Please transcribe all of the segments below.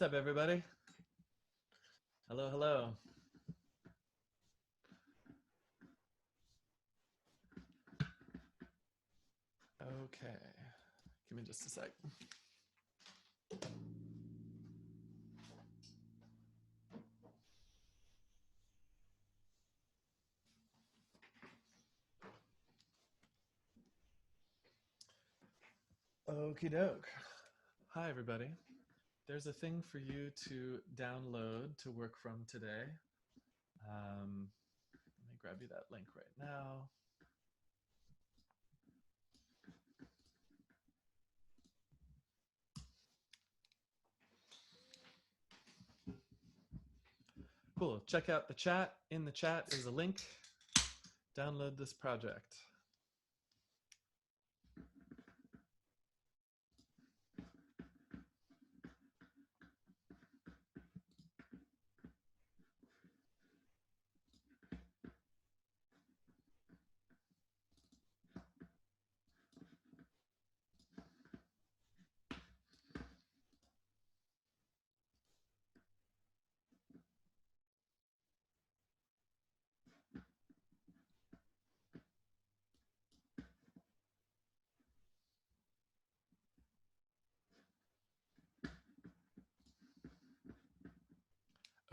What's up, everybody? Hello, hello. Okay, give me just a sec. Okie doke. Hi, everybody. There's a thing for you to download to work from today. Let me grab you that link right now. Cool. Check out the chat. In the chat is a link. Download this project.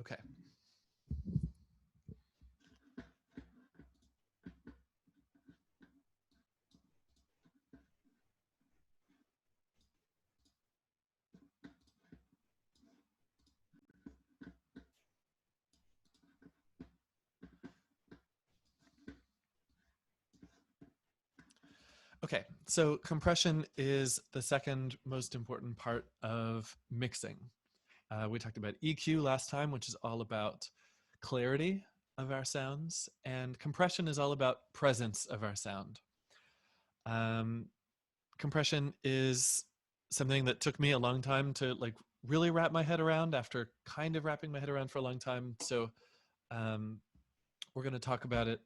Okay. Okay, so compression is the second most important part of mixing. We talked about EQ last time, which is all about clarity of our sounds, and compression is all about presence of our sound. Compression is something that took me a long time to really wrap my head around after kind of wrapping my head around for a long time. So we're going to talk about it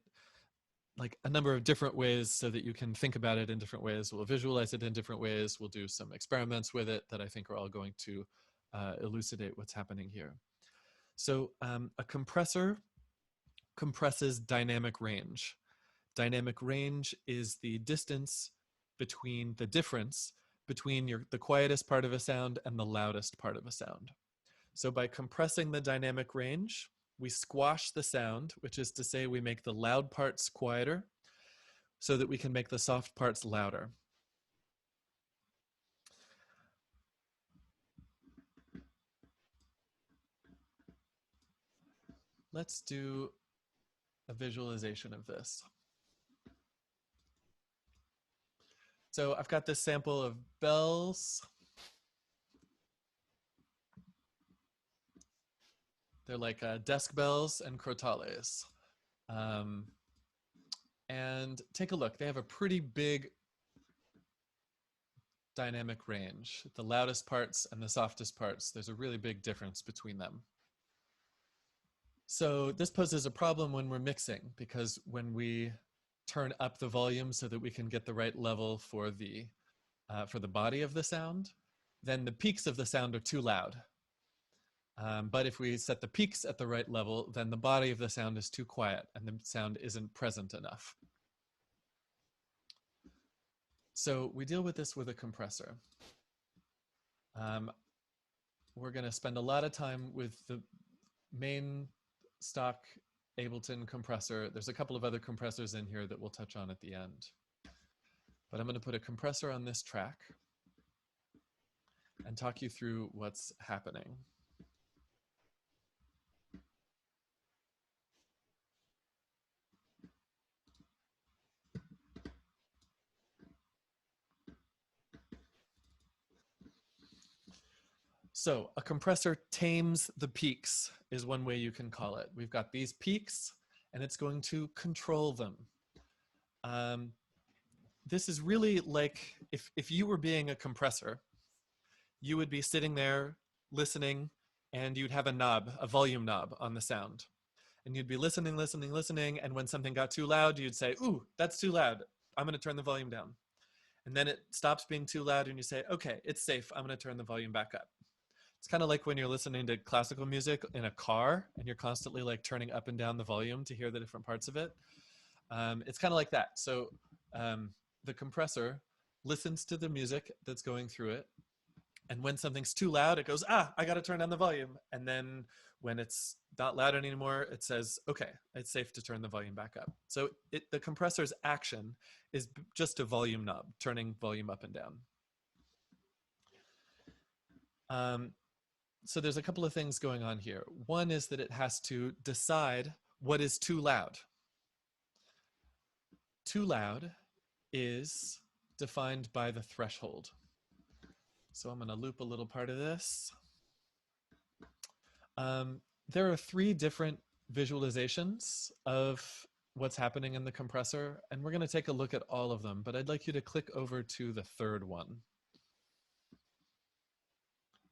like a number of different ways so that you can think about it in different ways. We'll visualize it in different ways. We'll do some experiments with it that I think are all going to elucidate what's happening here. So a compressor compresses dynamic range. Dynamic range is the distance between the difference between the quietest part of a sound and the loudest part of a sound. So by compressing the dynamic range, we squash the sound, which is to say we make the loud parts quieter so that we can make the soft parts louder. Let's do a visualization of this. So I've got this sample of bells. They're like desk bells and crotales. And take a look. They have a pretty big dynamic range. The loudest parts and the softest parts, there's a really big difference between them. So this poses a problem when we're mixing, because when we turn up the volume so that we can get the right level for the body of the sound, then the peaks of the sound are too loud. But if we set the peaks at the right level, then the body of the sound is too quiet and the sound isn't present enough. So we deal with this with a compressor. We're going to spend a lot of time with the main stock Ableton compressor. There's a couple of other compressors in here that we'll touch on at the end. But I'm going to put a compressor on this track and talk you through what's happening. So a compressor tames the peaks is one way you can call it. We've got these peaks and it's going to control them. This is really like if you were being a compressor, you would be sitting there listening and you'd have a knob, a volume knob on the sound. And you'd be listening, listening, listening. And when something got too loud, you'd say, ooh, that's too loud. I'm going to turn the volume down. And then it stops being too loud and you say, okay, it's safe. I'm going to turn the volume back up. It's kind of like when you're listening to classical music in a car and you're constantly like turning up and down the volume to hear the different parts of it. It's kind of like that. So um, the compressor listens to the music that's going through it. And when something's too loud, it goes, I got to turn down the volume. And then when it's not loud anymore, it says, okay, it's safe to turn the volume back up. So the compressor's action is just a volume knob, turning volume up and down. So there's a couple of things going on here. One is that it has to decide what is too loud. Too loud is defined by the threshold. So I'm going to loop a little part of this. There are 3 different visualizations of what's happening in the compressor, and we're going to take a look at all of them, but I'd like you to click over to the 3rd one.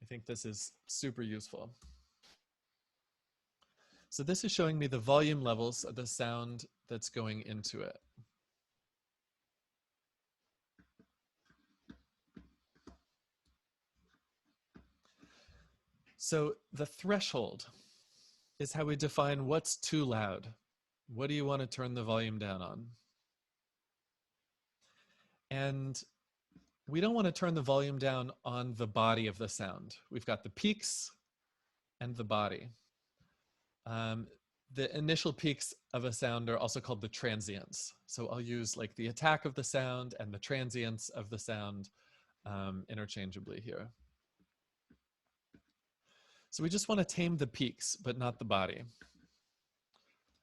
I think this is super useful. So this is showing me the volume levels of the sound that's going into it. So the threshold is how we define what's too loud. What do you want to turn the volume down on? And we don't want to turn the volume down on the body of the sound. We've got the peaks and the body. The initial peaks of a sound are also called the transients. So I'll use like the attack of the sound and the transients of the sound interchangeably here. So we just want to tame the peaks, but not the body.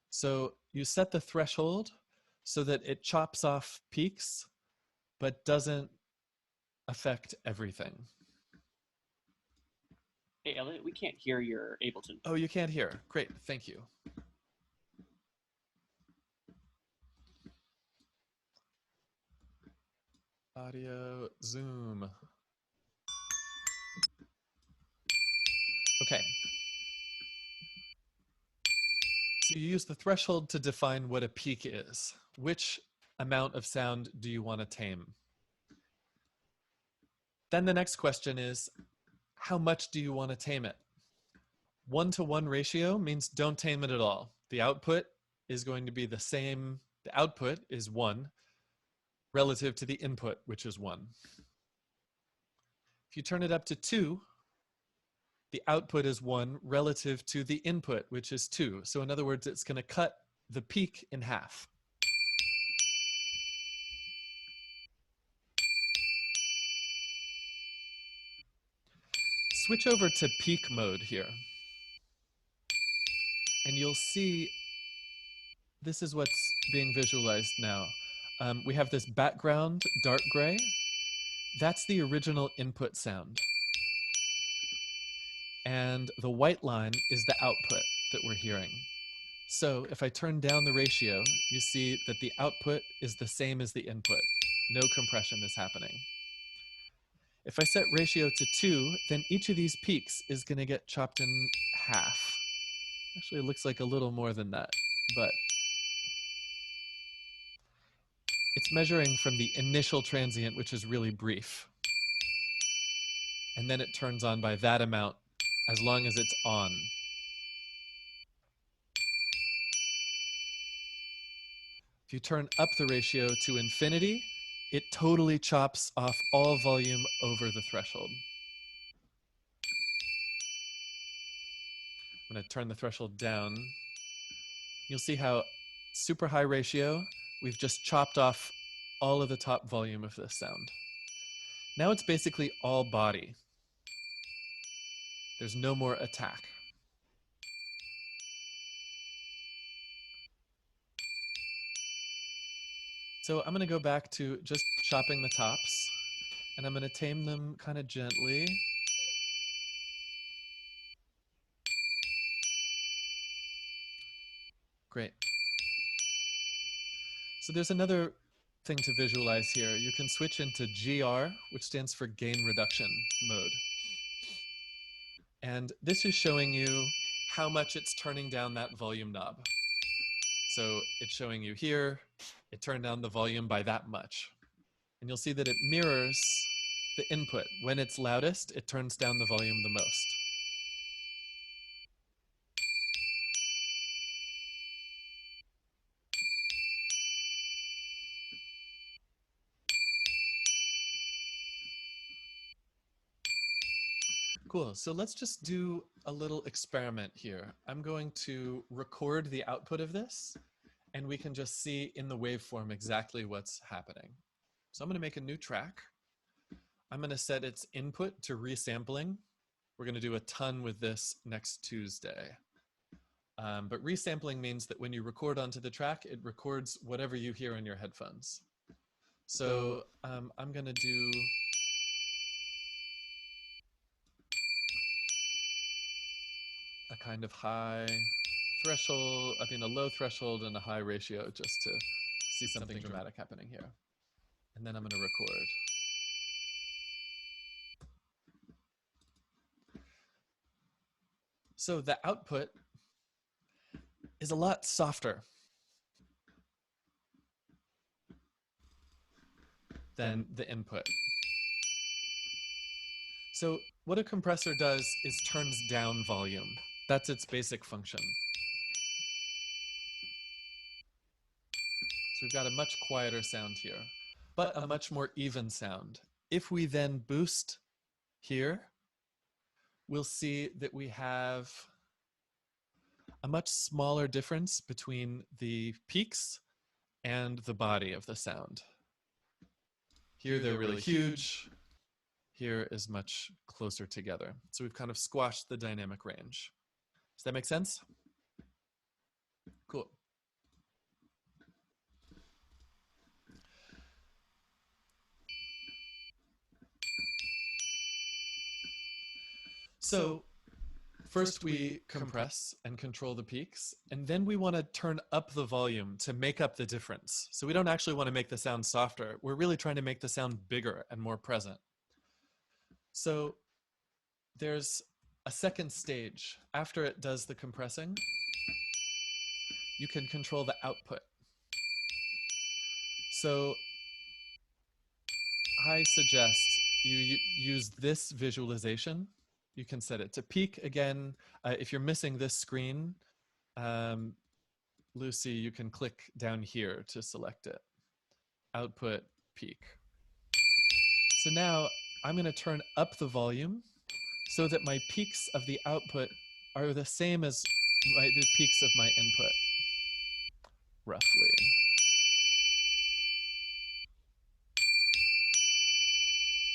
So you set the threshold so that it chops off peaks, but doesn't affect everything. Hey, Elliot, we can't hear your Ableton. Oh, you can't hear. Great, thank you. Audio, Zoom. Okay. So you use the threshold to define what a peak is. Which amount of sound do you want to tame? Then the next question is, how much do you want to tame it? 1-to-1 ratio means don't tame it at all. The output is going to be the same. The output is 1 relative to the input, which is 1. If you turn it up to 2, the output is 1 relative to the input, which is 2. So in other words, it's going to cut the peak in half. Switch over to peak mode here. And you'll see this is what's being visualized now. We have this background dark gray. That's the original input sound. And the white line is the output that we're hearing. So if I turn down the ratio, you see that the output is the same as the input. No compression is happening. If I set ratio to 2, then each of these peaks is going to get chopped in half. Actually, it looks like a little more than that, but it's measuring from the initial transient, which is really brief. And then it turns on by that amount as long as it's on. If you turn up the ratio to infinity, it totally chops off all volume over the threshold. I'm going to turn the threshold down. You'll see how super high ratio, we've just chopped off all of the top volume of this sound. Now it's basically all body. There's no more attack. So I'm going to go back to just chopping the tops, and I'm going to tame them kind of gently. Great. So there's another thing to visualize here. You can switch into GR, which stands for gain reduction mode. And this is showing you how much it's turning down that volume knob. So it's showing you here, it turned down the volume by that much. And you'll see that it mirrors the input. When it's loudest, it turns down the volume the most. Cool. So let's just do a little experiment here. I'm going to record the output of this, and we can just see in the waveform exactly what's happening. So I'm going to make a new track. I'm going to set its input to resampling. We're going to do a ton with this next Tuesday. But resampling means that when you record onto the track, it records whatever you hear in your headphones. So I'm going to do a kind of high threshold, a low threshold and a high ratio just to see something dramatic happening here. And then I'm going to record. So the output is a lot softer than the input. So what a compressor does is turns down volume. That's its basic function. So we've got a much quieter sound here, but a much more even sound. If we then boost here, we'll see that we have a much smaller difference between the peaks and the body of the sound. Here they're really huge. Here is much closer together. So we've kind of squashed the dynamic range. Does that make sense? Cool. So first we compress and control the peaks, and then we want to turn up the volume to make up the difference. So we don't actually want to make the sound softer. We're really trying to make the sound bigger and more present. So there's a second stage. After it does the compressing, you can control the output. So I suggest you use this visualization. You can set it to peak again. If you're missing this screen, Lucy, you can click down here to select it. Output, peak. So now I'm going to turn up the volume so that my peaks of the output are the same as the peaks of my input, roughly.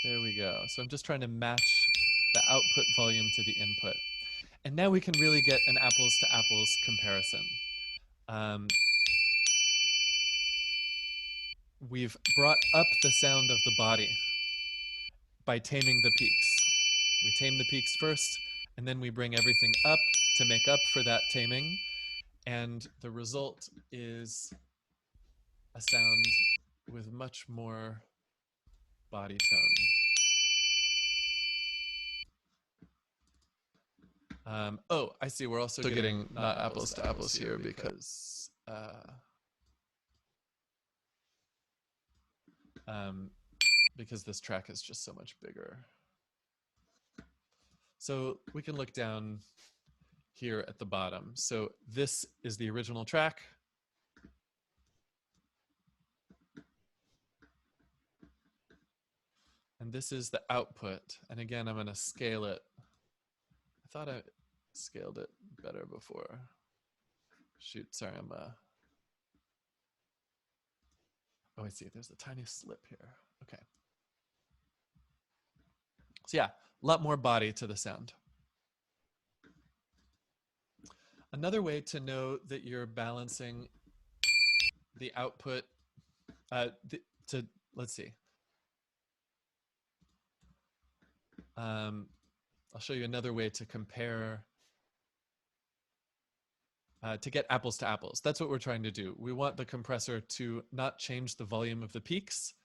There we go. So I'm just trying to match the output volume to the input. And now we can really get an apples to apples comparison. We've brought up the sound of the body by taming the peaks. We tame the peaks first, and then we bring everything up to make up for that taming. And the result is a sound with much more body tone. Oh, I see. We're also getting not apples to apples here because this track is just so much bigger. So we can look down here at the bottom. So this is the original track. And this is the output. And again, I'm going to scale it. I thought I scaled it better before. Shoot, sorry, oh, I see, there's a tiny slip here. Okay. So yeah, a lot more body to the sound. Another way to know that you're balancing the output, let's see. I'll show you another way to compare, to get apples to apples. That's what we're trying to do. We want the compressor to not change the volume of the peaks.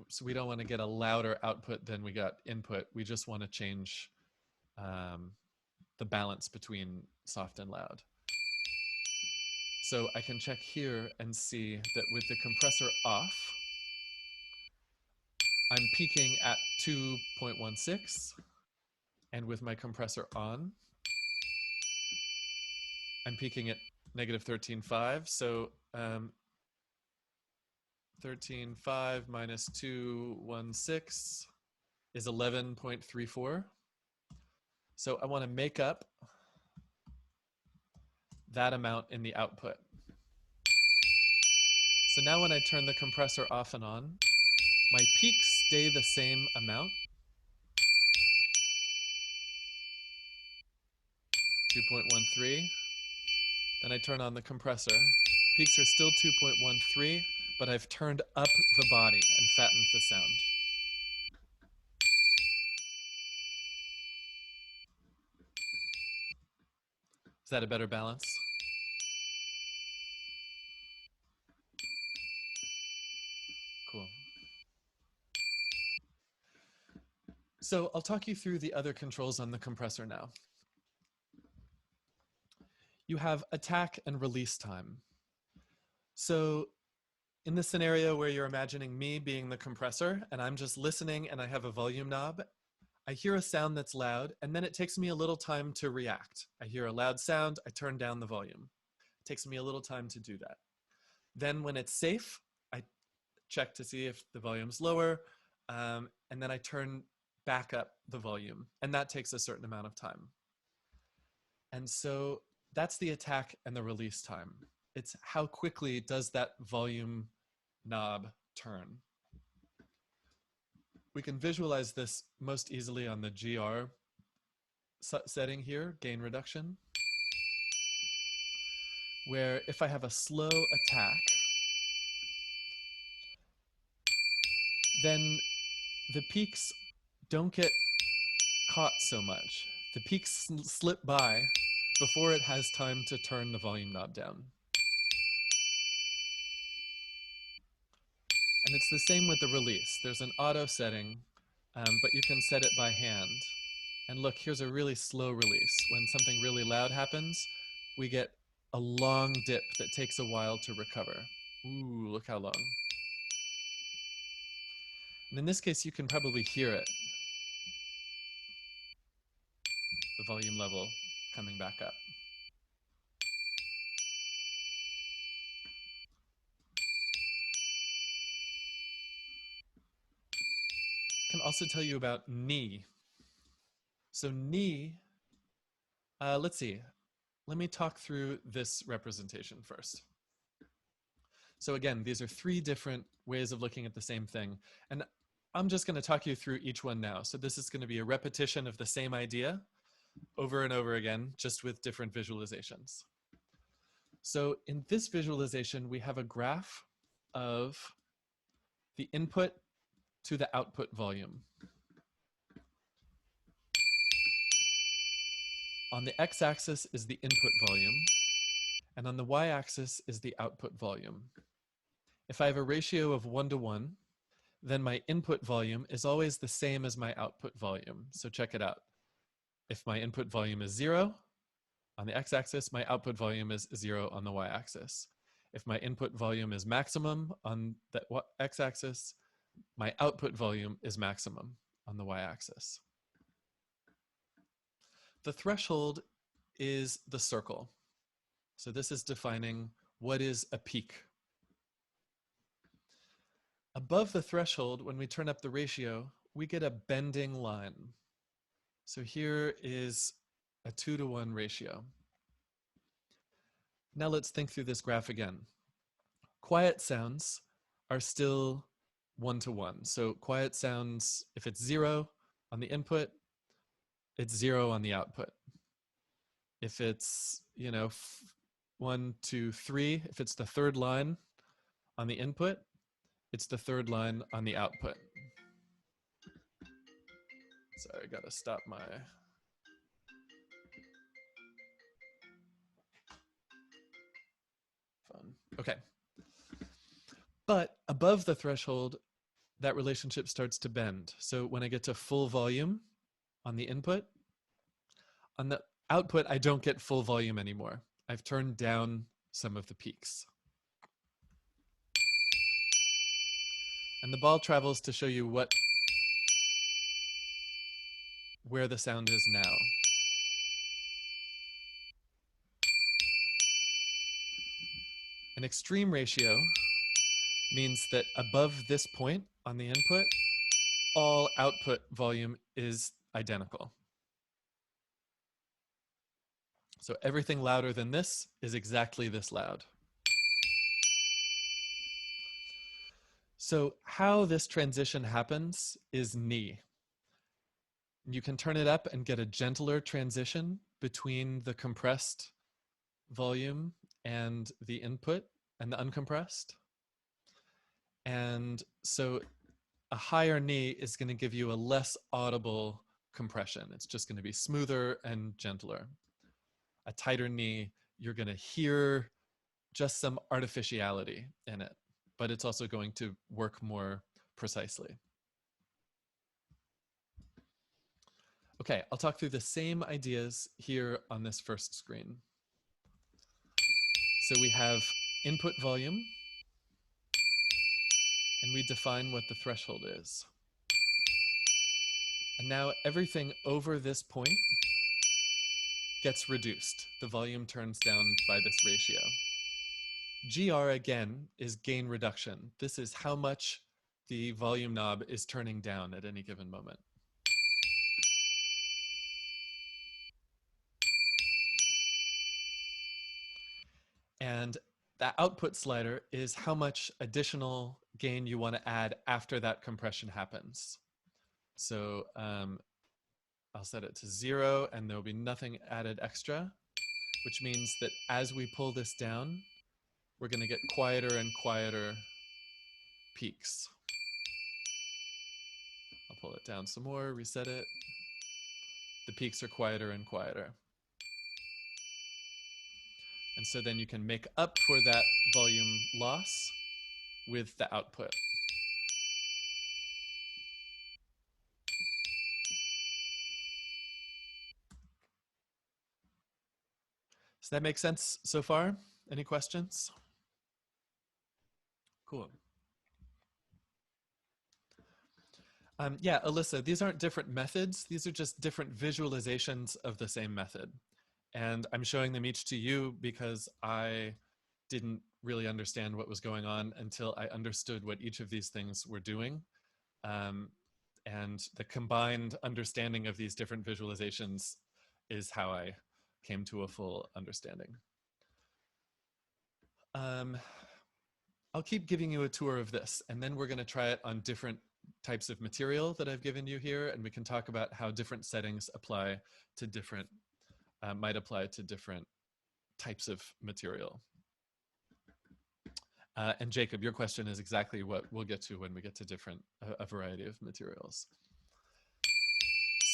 So we don't want to get a louder output than we got input. We just want to change the balance between soft and loud. So I can check here and see that with the compressor off, I'm peaking at 2.16, and with my compressor on, I'm peaking at negative 13.5. So 13.5 minus 2.16 is 11.34. So I want to make up that amount in the output. So now when I turn the compressor off and on, my peaks stay the same amount, 2.13. Then I turn on the compressor. Peaks are still 2.13, but I've turned up the body and fattened the sound. Is that a better balance? Cool. So I'll talk you through the other controls on the compressor now. You have attack and release time. So in the scenario where you're imagining me being the compressor and I'm just listening and I have a volume knob, I hear a sound that's loud and then it takes me a little time to react. I hear a loud sound, I turn down the volume. It takes me a little time to do that. Then when it's safe, I check to see if the volume's lower, and then I turn back up the volume, and that takes a certain amount of time. And so that's the attack and the release time. It's how quickly does that volume knob turn. We can visualize this most easily on the GR setting here, gain reduction, where if I have a slow attack, then the peaks don't get caught so much. The peaks slip by before it has time to turn the volume knob down. And it's the same with the release. There's an auto setting, but you can set it by hand. And look, here's a really slow release. When something really loud happens, we get a long dip that takes a while to recover. Ooh, look how long. And in this case, you can probably hear it. The volume level coming back up. I can also tell you about knee. So knee, let's see. Let me talk through this representation first. So again, these are three different ways of looking at the same thing. And I'm just going to talk you through each one now. So this is going to be a repetition of the same idea over and over again, just with different visualizations. So in this visualization, we have a graph of the input to the output volume. On the x-axis is the input volume, and on the y-axis is the output volume. If I have a ratio of 1:1, then my input volume is always the same as my output volume. So check it out. If my input volume is 0 on the x-axis, my output volume is 0 on the y-axis. If my input volume is maximum on the x-axis, my output volume is maximum on the y-axis. The threshold is the circle. So this is defining what is a peak. Above the threshold, when we turn up the ratio, we get a bending line. So here is a 2:1 ratio. Now let's think through this graph again. Quiet sounds are still 1:1. So quiet sounds, if it's 0 on the input, it's 0 on the output. If it's, 1, 2, 3, if it's the third line on the input, it's the third line on the output. Sorry, I gotta stop my phone. Okay. But above the threshold, that relationship starts to bend. So when I get to full volume on the input, on the output, I don't get full volume anymore. I've turned down some of the peaks. And the ball travels to show you where the sound is now. An extreme ratio means that above this point on the input, all output volume is identical. So everything louder than this is exactly this loud. So how this transition happens is knee. You can turn it up and get a gentler transition between the compressed volume and the input and the uncompressed. And so a higher knee is going to give you a less audible compression. It's just going to be smoother and gentler. A tighter knee, you're going to hear just some artificiality in it, but it's also going to work more precisely. Okay, I'll talk through the same ideas here on this first screen. So we have input volume, and we define what the threshold is. And now everything over this point gets reduced. The volume turns down by this ratio. GR, again, is gain reduction. This is how much the volume knob is turning down at any given moment. And that output slider is how much additional gain you want to add after that compression happens. So I'll set it to 0, and there will be nothing added extra, which means that as we pull this down, we're going to get quieter and quieter peaks. I'll pull it down some more, reset it. The peaks are quieter and quieter. And so then you can make up for that volume loss with the output. Does that make sense so far? Any questions? Cool. Yeah, Alyssa, these aren't different methods. These are just different visualizations of the same method. And I'm showing them each to you because I didn't really understand what was going on until I understood what each of these things were doing. And the combined understanding of these different visualizations is how I came to a full understanding. I'll keep giving you a tour of this, and then we're going to try it on different types of material that I've given you here, and we can talk about how different settings apply to different, might apply to different types of material. And Jacob, your question is exactly what we'll get to when we get to a variety of materials.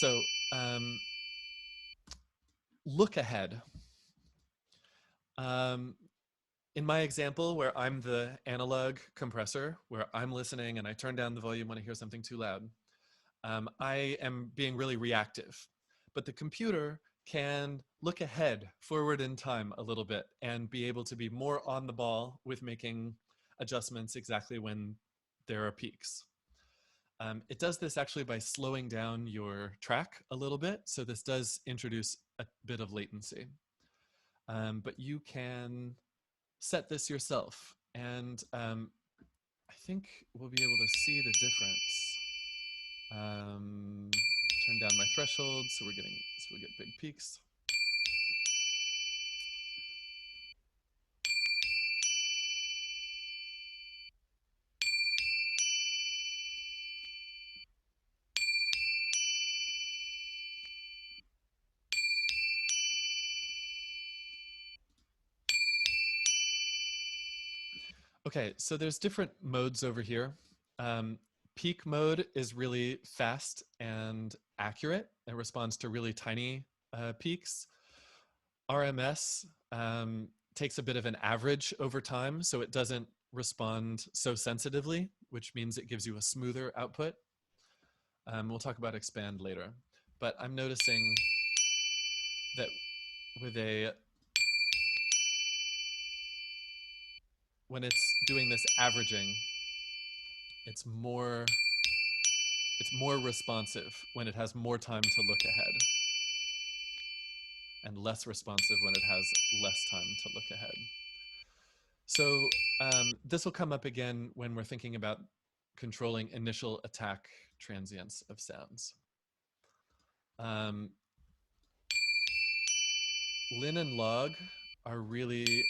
So look ahead. In my example, where I'm the analog compressor, where I'm listening and I turn down the volume when I hear something too loud, I am being really reactive. But the computer can look ahead, forward in time a little bit, and be able to be more on the ball with making adjustments exactly when there are peaks. It does this actually by slowing down your track a little bit, so this does introduce a bit of latency. But you can set this yourself, and I think we'll be able to see the difference. Turn down my threshold so we'll get big peaks. Okay, so there's different modes over here. Peak mode is really fast and accurate. It responds to really tiny peaks. RMS takes a bit of an average over time, so it doesn't respond so sensitively, which means it gives you a smoother output. We'll talk about expand later. But I'm noticing that with when it's doing this averaging, it's more responsive when it has more time to look ahead, and less responsive when it has less time to look ahead. So this will come up again when we're thinking about controlling initial attack transients of sounds. Lin and log are really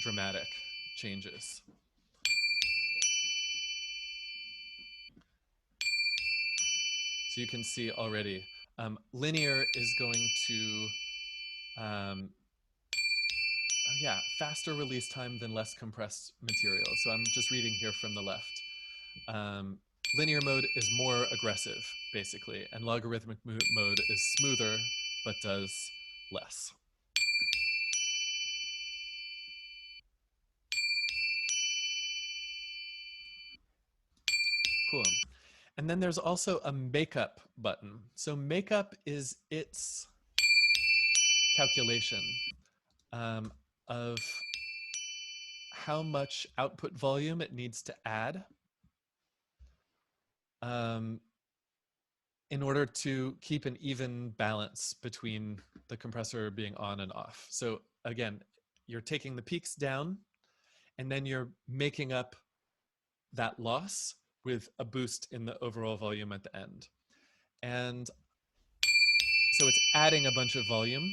dramatic changes. So you can see already, linear is going to, oh yeah, faster release time than less compressed material. So I'm just reading here from the left. Linear mode is more aggressive, basically, and logarithmic mode is smoother, but does less. Cool. And then there's also a makeup button. So makeup is its calculation of how much output volume it needs to add in order to keep an even balance between the compressor being on and off. So again, you're taking the peaks down and then you're making up that loss with a boost in the overall volume at the end. And so it's adding a bunch of volume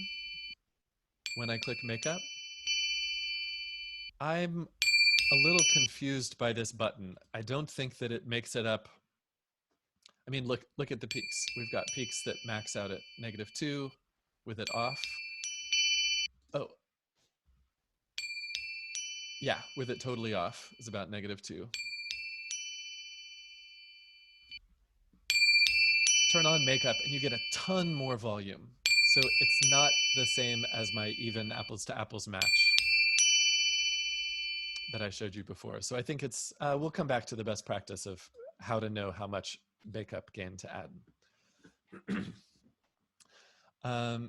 when I click makeup. I'm a little confused by this button. I don't think that it makes it up. I mean, look at the peaks. We've got peaks that max out at -2 with it off. Oh, yeah, with it totally off is about -2. Turn on makeup and you get a ton more volume. So it's not the same as my even apples to apples match that I showed you before. So I think it's, we'll come back to the best practice of how to know how much makeup gain to add.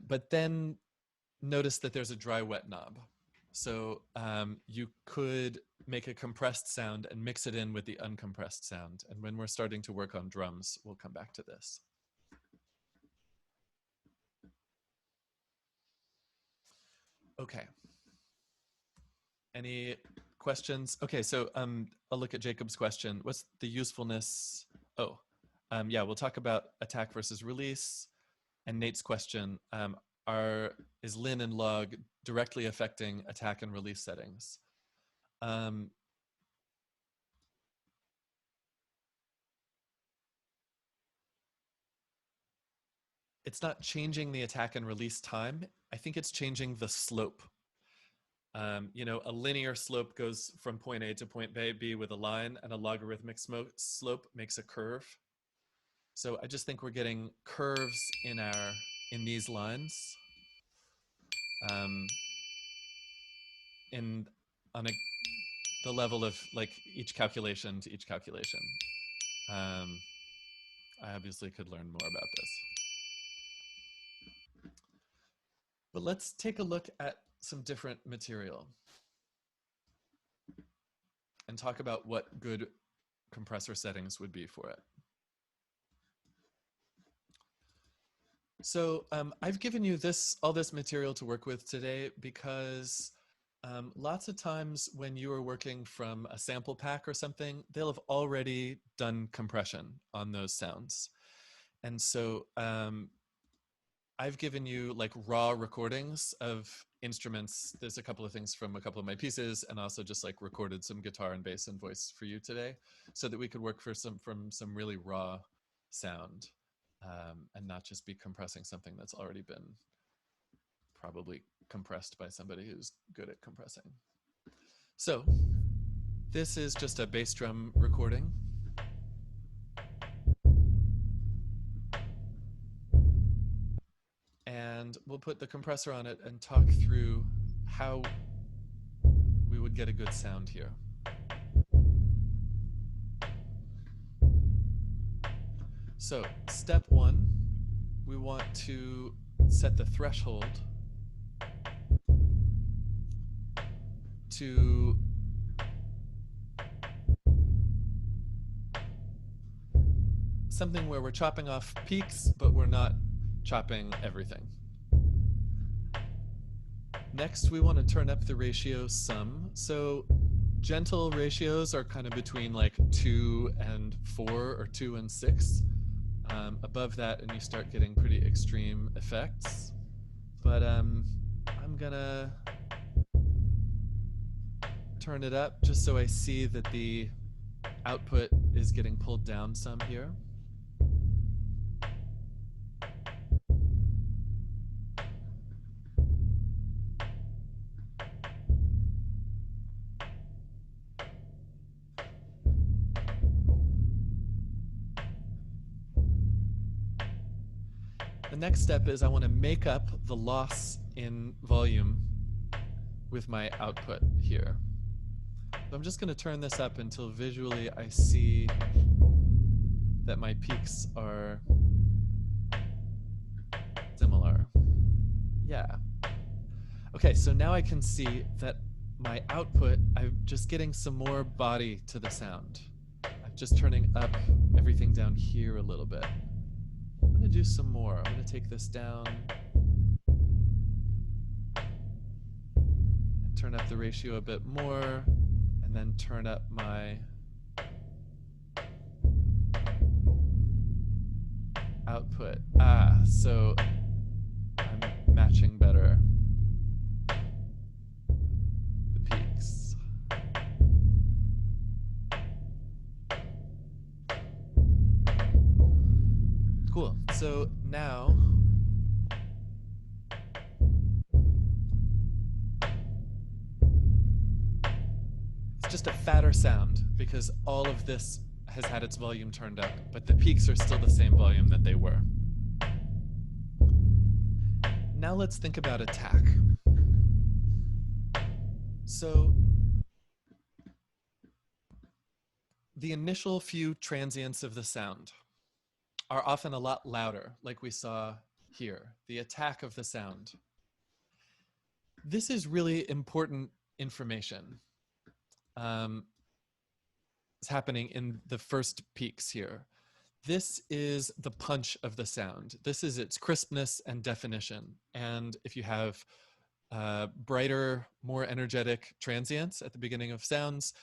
But then notice that there's a dry wet knob. So you could make a compressed sound and mix it in with the uncompressed sound. And when we're starting to work on drums, we'll come back to this. Okay. Any questions? Okay, so I'll look at Jacob's question. What's the usefulness? Oh, yeah, we'll talk about attack versus release. And Nate's question, is lin and log directly affecting attack and release settings? It's not changing the attack and release time. I think it's changing the slope. You know, a linear slope goes from point A to point B with a line, and a logarithmic slope makes a curve. So I just think we're getting curves in these lines. On the level of like each calculation to each calculation. I obviously could learn more about this. But let's take a look at some different material and talk about what good compressor settings would be for it. So I've given you all this material to work with today because lots of times when you are working from a sample pack or something, they'll have already done compression on those sounds. And so I've given you like raw recordings of instruments. There's a couple of things from a couple of my pieces, and also just like recorded some guitar and bass and voice for you today so that we could work from some really raw sound and not just be compressing something that's already been probably compressed by somebody who's good at compressing. So this is just a bass drum recording. And we'll put the compressor on it and talk through how we would get a good sound here. So step one, we want to set the threshold to something where we're chopping off peaks, but we're not chopping everything. Next, we want to turn up the ratio some. So gentle ratios are kind of between like 2 and 4 or 2 and 6. Above that, and you start getting pretty extreme effects. But I'm gonna turn it up just so I see that the output is getting pulled down some here. The next step is I want to make up the loss in volume with my output here. So I'm just going to turn this up until visually I see that my peaks are similar. Yeah. Okay, so now I can see that my output, I'm just getting some more body to the sound. I'm just turning up everything down here a little bit. I'm going to do some more. I'm going to take this down and turn up the ratio a bit more, and then turn up my output. So I'm matching better the peaks. Cool. So now it's just a fatter sound because all of this has had its volume turned up, but the peaks are still the same volume that they were. Now let's think about attack. So the initial few transients of the sound are often a lot louder, like we saw here, the attack of the sound. This is really important information. It's happening in the first peaks here. This is the punch of the sound. This is its crispness and definition. And if you have brighter, more energetic transients at the beginning of sounds,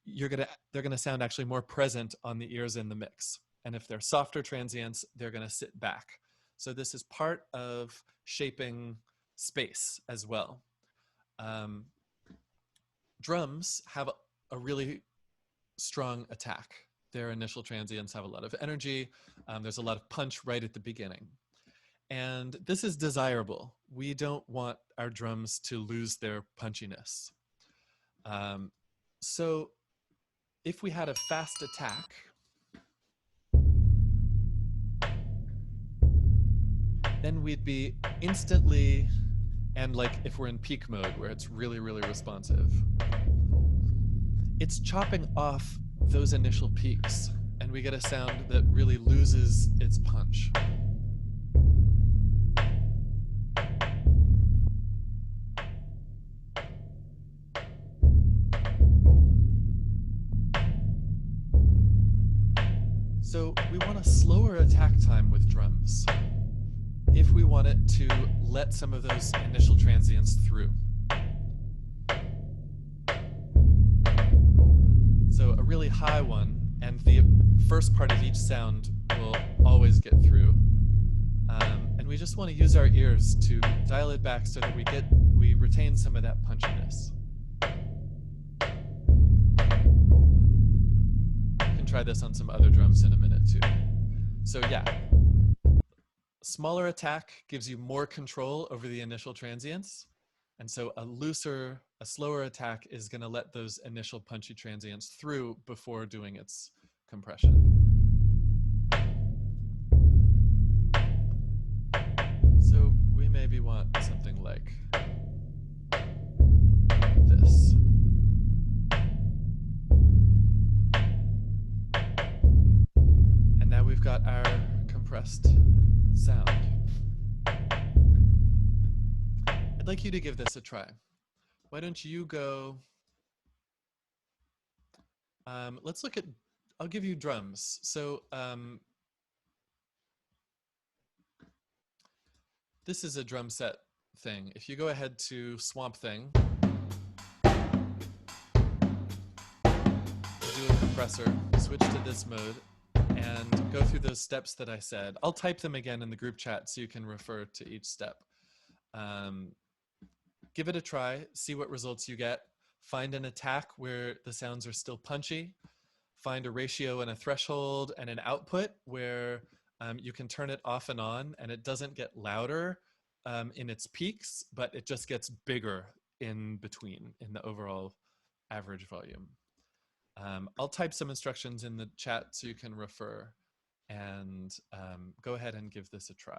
they're gonna sound actually more present on the ears in the mix. And if they're softer transients, they're gonna sit back. So this is part of shaping space as well. Drums have a really strong attack. Their initial transients have a lot of energy. There's a lot of punch right at the beginning. And this is desirable. We don't want our drums to lose their punchiness. So if we had a fast attack, then we'd be instantly, and like if we're in peak mode where it's really, really responsive, it's chopping off those initial peaks, and we get a sound that really loses its punch. So we want a slower attack time with drums if we want it to let some of those initial transients through. So a really high one, and the first part of each sound will always get through. And we just want to use our ears to dial it back so that we retain some of that punchiness. We can try this on some other drums in a minute too. So yeah, smaller attack gives you more control over the initial transients. And so a slower attack is going to let those initial punchy transients through before doing its compression. So we maybe want something like this. And now we've got our compressed sound. I'd like you to give this a try. Why don't you go, let's look at, I'll give you drums. So this is a drum set thing. If you go ahead to Swamp Thing, compressor, switch to this mode, and go through those steps that I said. I'll type them again in the group chat so you can refer to each step. Give it a try, see what results you get. Find an attack where the sounds are still punchy. Find a ratio and a threshold and an output where you can turn it off and on, and it doesn't get louder in its peaks, but it just gets bigger in between in the overall average volume. I'll type some instructions in the chat so you can refer, and go ahead and give this a try.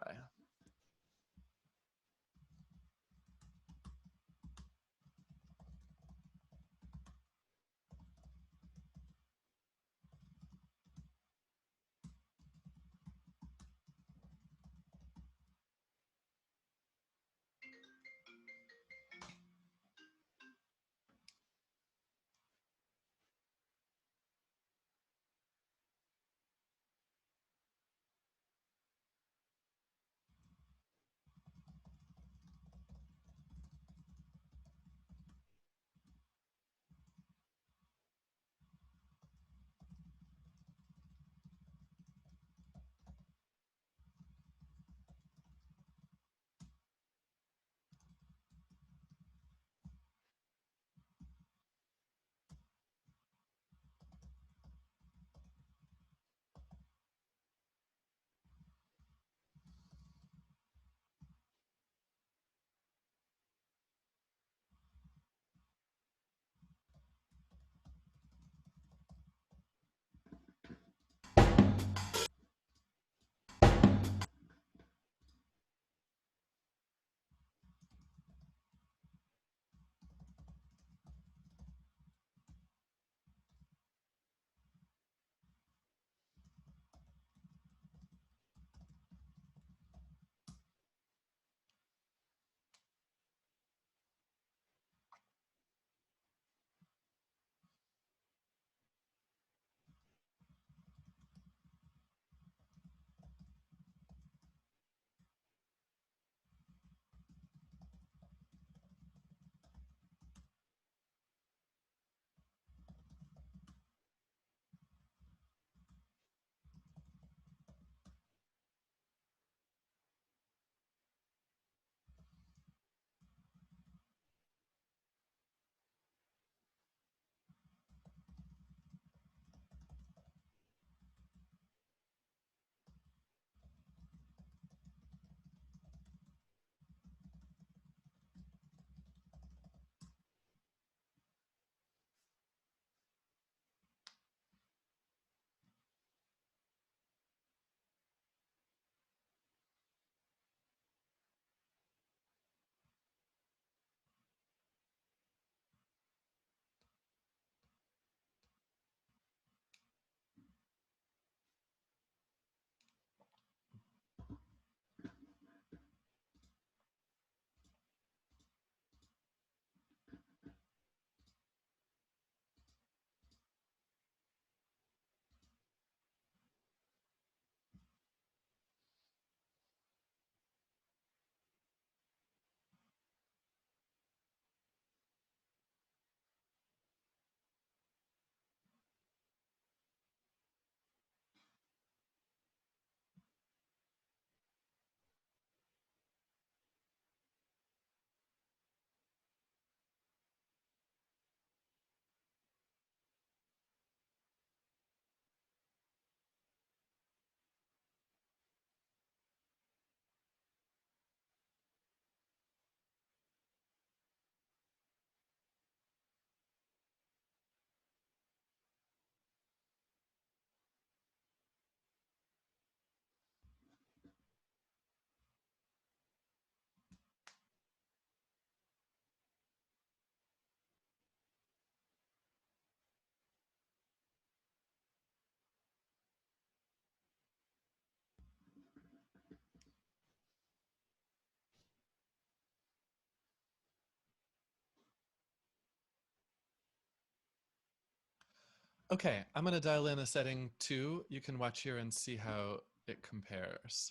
Okay, I'm going to dial in a setting 2. You can watch here and see how it compares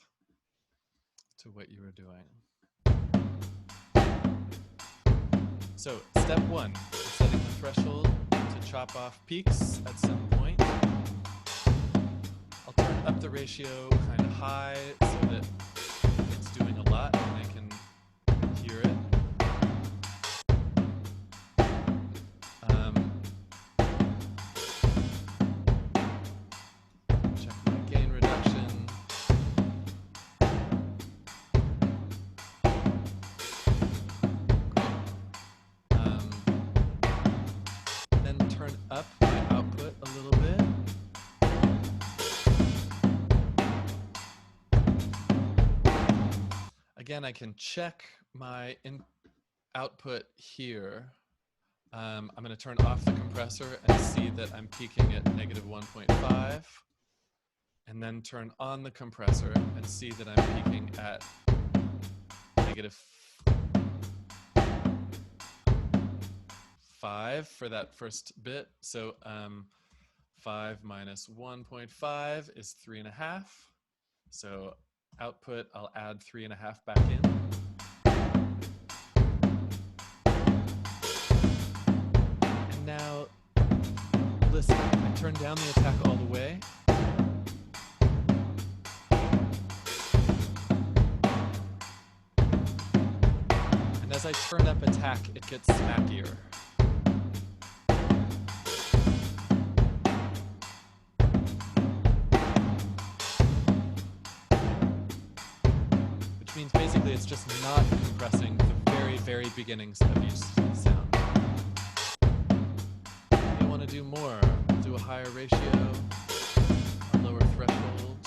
to what you were doing. So step 1, we're setting the threshold to chop off peaks at some point. up the ratio kind of high so that it's doing a lot and I can hear it. Check my gain reduction. Then turn up my output a little bit. Again, I can check my output here. I'm going to turn off the compressor and see that I'm peaking at -1.5, and then turn on the compressor and see that I'm peaking at -5 for that first bit. So 5 minus 1.5 is 3.5. So output, I'll add 3.5 back in. And now, listen, I turn down the attack all the way. And as I turn up attack, it gets smackier. Which means basically it's just not compressing the very, very beginnings of each sound. You want to do more, do a higher ratio, a lower threshold.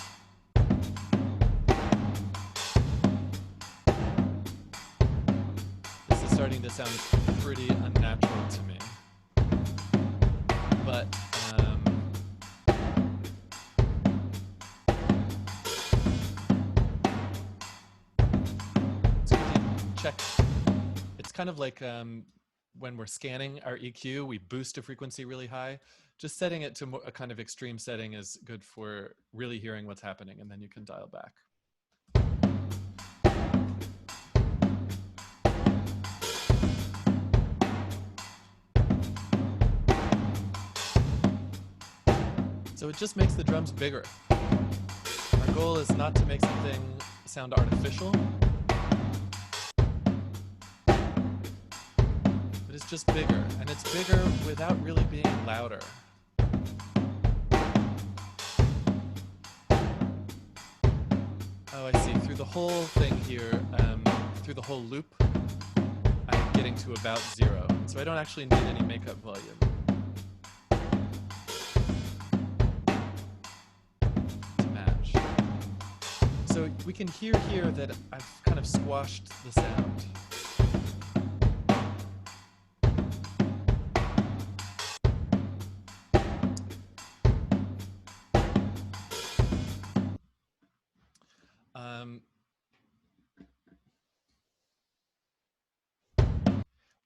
This is starting to sound pretty unnatural to me. But it's good to check. It's kind of like when we're scanning our EQ, we boost a frequency really high. Just setting it to a kind of extreme setting is good for really hearing what's happening, and then you can dial back. So it just makes the drums bigger. Our goal is not to make something sound artificial, but it's just bigger, and it's bigger without really being louder. Oh, I see. Through the whole thing here, through the whole loop, I'm getting to about 0. So I don't actually need any makeup volume to match. So we can hear here that I've kind of squashed the sound.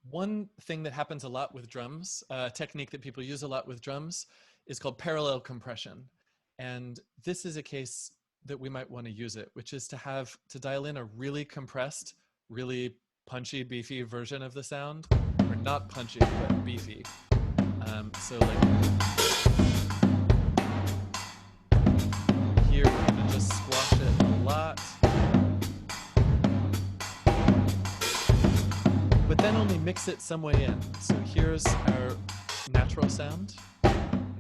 One thing that happens a lot with drums, a technique that people use a lot with drums, is called parallel compression. And this is a case that we might want to use it, which is to dial in a really compressed, really punchy, beefy version of the sound, or not punchy, but beefy. So like here, we're going to just squash it a lot. But then only mix it some way in. So here's our natural sound. And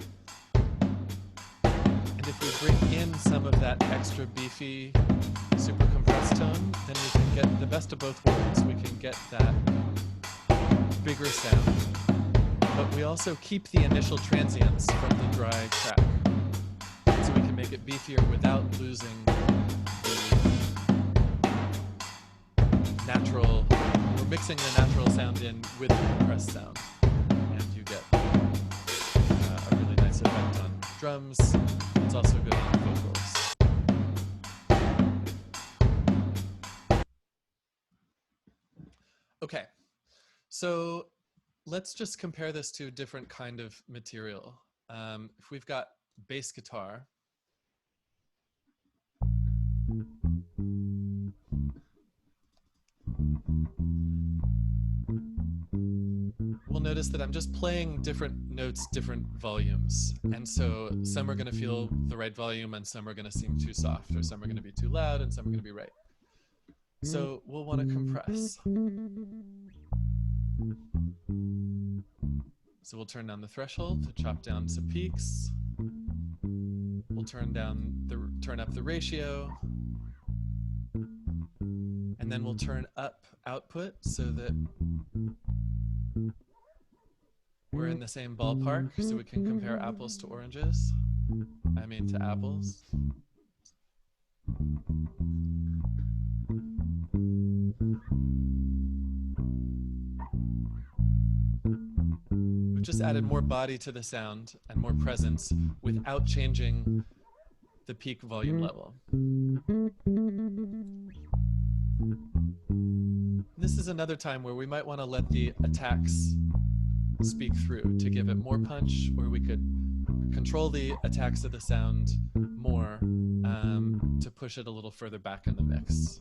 if we bring in some of that extra beefy, super compressed tone, then we can get the best of both worlds. We can get that bigger sound, but we also keep the initial transients from the dry track. So we can make it beefier without losing the natural. We're mixing the natural sound in with the compressed sound, and you get a really nice effect on drums. It's also good on vocals. Okay, so let's just compare this to a different kind of material. If we've got bass guitar, we'll notice that I'm just playing different notes, different volumes. And so some are going to feel the right volume and some are going to seem too soft, or some are going to be too loud and some are going to be right. So we'll want to compress. So we'll turn down the threshold to chop down some peaks. We'll turn up the ratio. And then we'll turn up output so that we're in the same ballpark, so we can compare apples to oranges. I mean to apples. We've just added more body to the sound and more presence without changing the peak volume level. This is another time where we might want to let the attacks speak through to give it more punch, or we could control the attacks of the sound more to push it a little further back in the mix.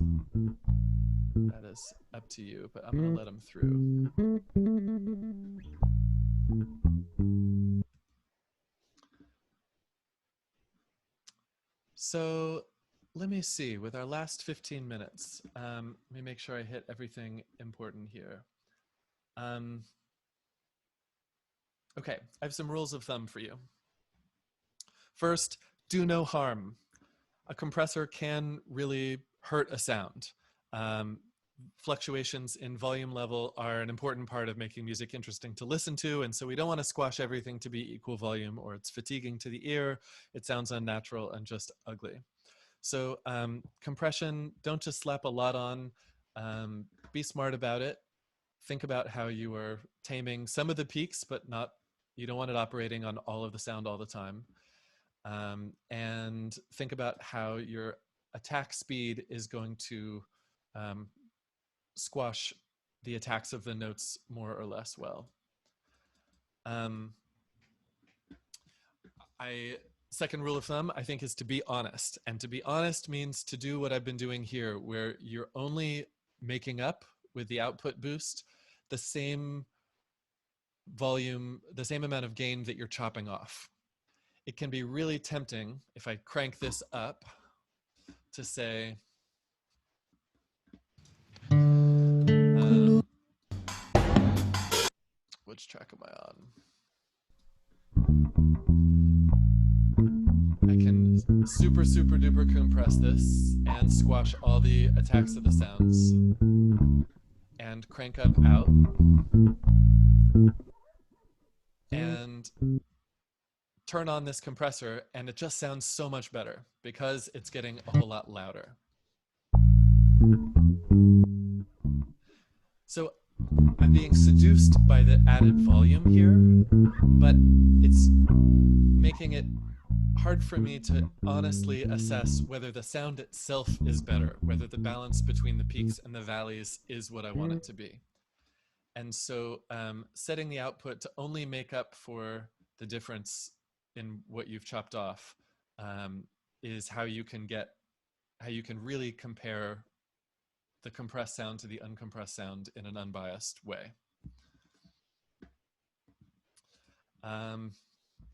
That is up to you, but I'm going to let them through. So let me see, with our last 15 minutes, let me make sure I hit everything important here. Okay, I have some rules of thumb for you. First, do no harm. A compressor can really hurt a sound. Fluctuations in volume level are an important part of making music interesting to listen to, and so we don't want to squash everything to be equal volume, or it's fatiguing to the ear, it sounds unnatural and just ugly. So compression, don't just slap a lot on, be smart about it. Think about how you are taming some of the peaks, but not, you don't want it operating on all of the sound all the time. And think about how your attack speed is going to squash the attacks of the notes more or less well. Second rule of thumb, I think, is to be honest. And to be honest means to do what I've been doing here, where you're only making up with the output boost the same volume, the same amount of gain that you're chopping off. It can be really tempting if I crank this up to say, which track am I on? I can super duper compress this and squash all the attacks of the sounds and crank up out and turn on this compressor, and it just sounds so much better because it's getting a whole lot louder. So I'm being seduced by the added volume here, but it's making it hard for me to honestly assess whether the sound itself is better, whether the balance between the peaks and the valleys is what I want it to be. And so setting the output to only make up for the difference in what you've chopped off is how you can really compare the compressed sound to the uncompressed sound in an unbiased way.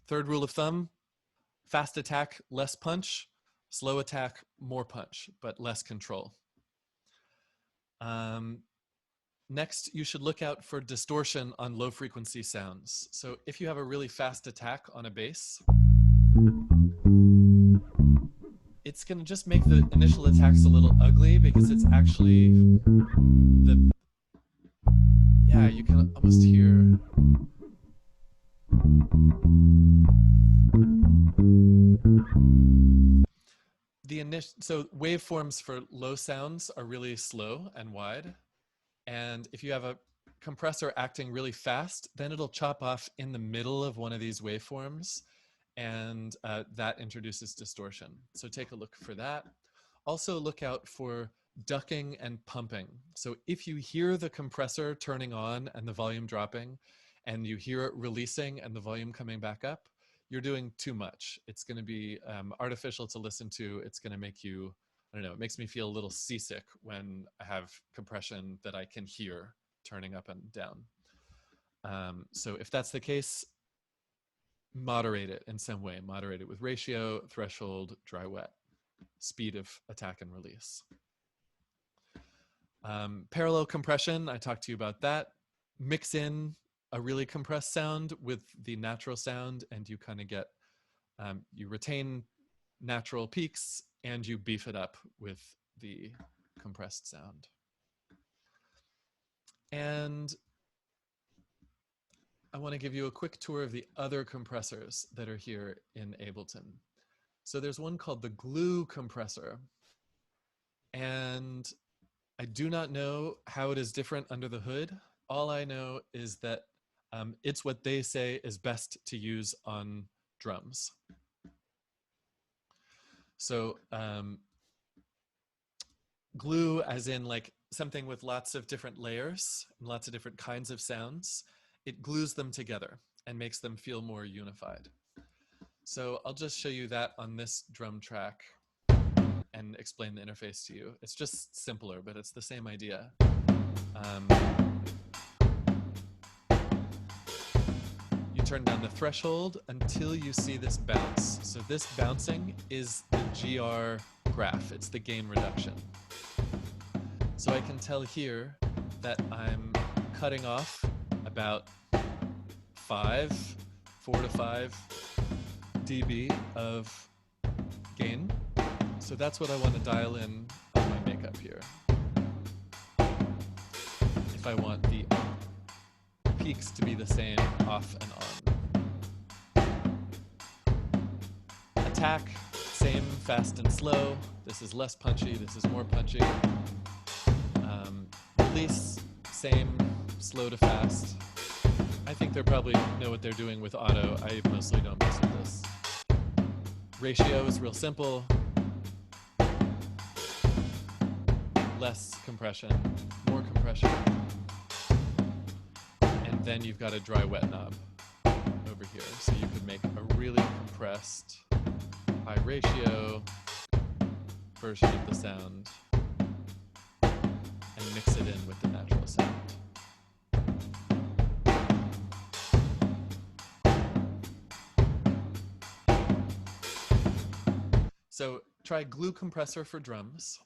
Third rule of thumb, fast attack, less punch. Slow attack, more punch, but less control. Next, you should look out for distortion on low frequency sounds. So if you have a really fast attack on a bass, it's going to just make the initial attacks a little ugly because it's actually yeah, you can almost hear. So waveforms for low sounds are really slow and wide. And if you have a compressor acting really fast, then it'll chop off in the middle of one of these waveforms, and that introduces distortion. So take a look for that. Also look out for ducking and pumping. So if you hear the compressor turning on and the volume dropping, and you hear it releasing and the volume coming back up, you're doing too much. It's going to be artificial to listen to. It's going to make you, I don't know, it makes me feel a little seasick when I have compression that I can hear turning up and down. So if that's the case, moderate it in some way. Moderate it with ratio, threshold, dry wet, speed of attack and release. Parallel compression, I talked to you about that. Mix in a really compressed sound with the natural sound, and you kind of get, you retain natural peaks and you beef it up with the compressed sound. And I want to give you a quick tour of the other compressors that are here in Ableton. So there's one called the glue compressor. And I do not know how it is different under the hood. All I know is that it's what they say is best to use on drums. So glue, as in like something with lots of different layers and lots of different kinds of sounds, it glues them together and makes them feel more unified. So I'll just show you that on this drum track and explain the interface to you. It's just simpler, but it's the same idea. You turn down the threshold until you see this bounce. So this bouncing is the GR graph. It's the gain reduction. So I can tell here that I'm cutting off about 4 to 5 dB of gain. So that's what I want to dial in on my makeup here. If I want the peaks to be the same off and on. Attack, same fast and slow. This is less punchy, this is more punchy. Release, same slow to fast. I think they probably know what they're doing with auto. I mostly don't mess with this. Ratio is real simple. Less compression, more compression. And then you've got a dry wet knob over here. So you could make a really compressed, high ratio version of the sound and mix it in with the natural sound. So try glue compressor for drums.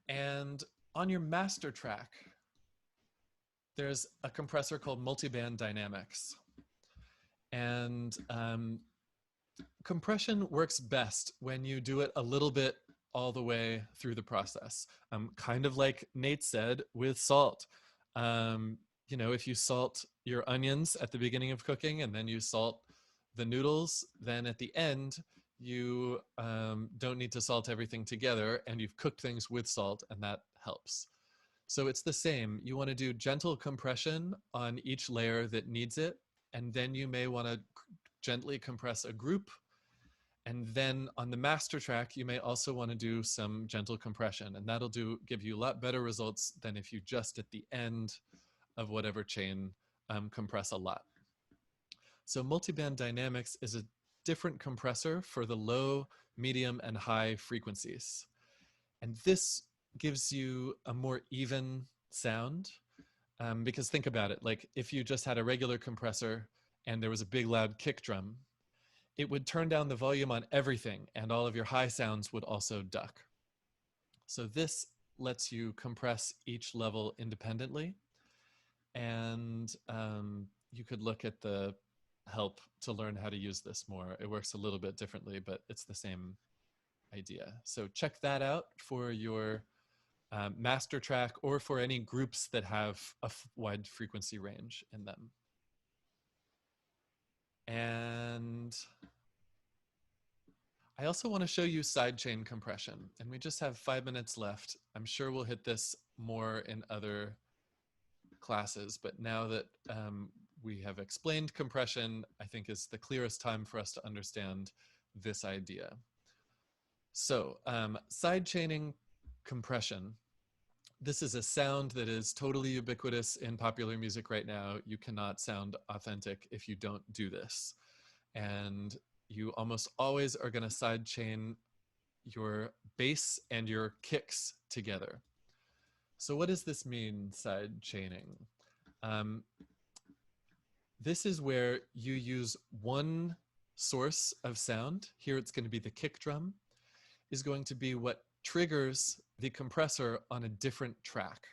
And on your master track, there's a compressor called Multiband Dynamics. And compression works best when you do it a little bit all the way through the process. Kind of like Nate said with salt. You know, if you salt your onions at the beginning of cooking and then you salt the noodles, then at the end, you don't need to salt everything together and you've cooked things with salt and that helps. So it's the same. You want to do gentle compression on each layer that needs it, and then you may want to gently compress a group. And then on the master track, you may also want to do some gentle compression, and that'll give you a lot better results than if you just at the end of whatever chain compress a lot. So multiband dynamics is a different compressor for the low, medium, and high frequencies. And this gives you a more even sound because think about it, like if you just had a regular compressor and there was a big loud kick drum, it would turn down the volume on everything and all of your high sounds would also duck. So this lets you compress each level independently. And you could look at the help to learn how to use this more. It works a little bit differently, but it's the same idea. So check that out for your master track or for any groups that have a wide frequency range in them. And I also want to show you sidechain compression, and we just have 5 minutes left. I'm sure we'll hit this more in other classes, but now that we have explained compression, I think is the clearest time for us to understand this idea. So sidechaining compression. This is a sound that is totally ubiquitous in popular music right now. You cannot sound authentic if you don't do this. And you almost always are going to sidechain your bass and your kicks together. So what does this mean, sidechaining? Um, this is where you use one source of sound. Here it's going to be the kick drum, is going to be what triggers the compressor on a different track.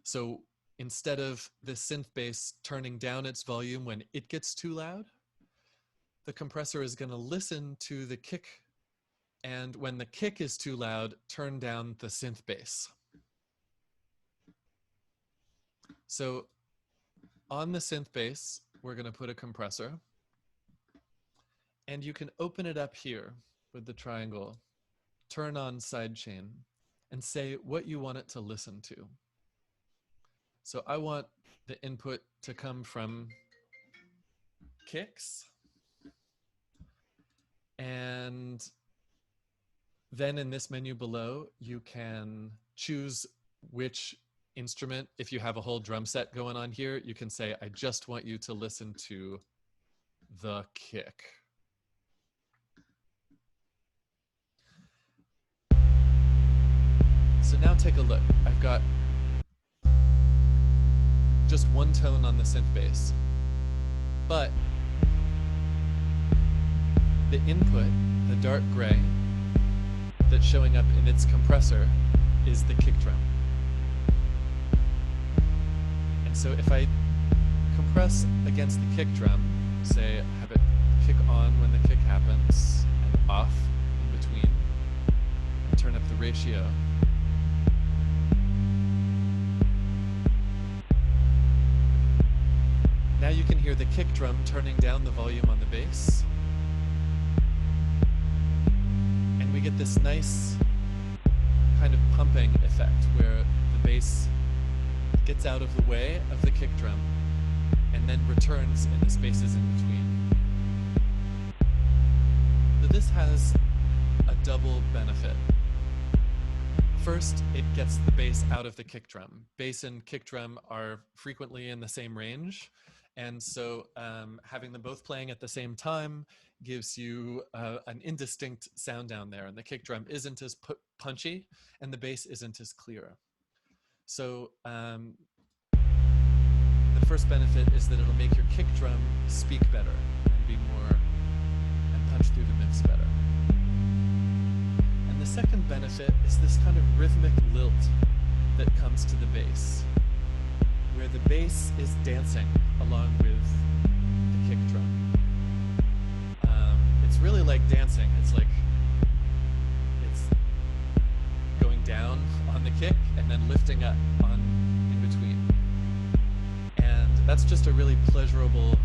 So instead of the synth bass turning down its volume when it gets too loud, the compressor is going to listen to the kick, and when the kick is too loud, turn down the synth bass. So on the synth bass, we're going to put a compressor, and you can open it up here with the triangle, turn on Sidechain, and say what you want it to listen to. So I want the input to come from kicks, and then in this menu below, you can choose which instrument. If you have a whole drum set going on here, you can say, I just want you to listen to the kick. So now take a look. I've got just one tone on the synth bass, but the input, the dark gray, that's showing up in its compressor is the kick drum. And so if I compress against the kick drum, say have it kick on when the kick happens and off in between, and turn up the ratio, now you can hear the kick drum turning down the volume on the bass. And we get this nice kind of pumping effect where the bass gets out of the way of the kick drum and then returns in the spaces in between. So this has a double benefit. First, it gets the bass out of the kick drum. Bass and kick drum are frequently in the same range, and so having them both playing at the same time gives you an indistinct sound down there, and the kick drum isn't as punchy and the bass isn't as clear. So the first benefit is that it'll make your kick drum speak better and be more, and punch through the mix better. And the second benefit is this kind of rhythmic lilt that comes to the bass, where the bass is dancing along with the kick drum. It's really like dancing. It's like it's going down on the kick and then lifting up on in between. And that's just a really pleasurable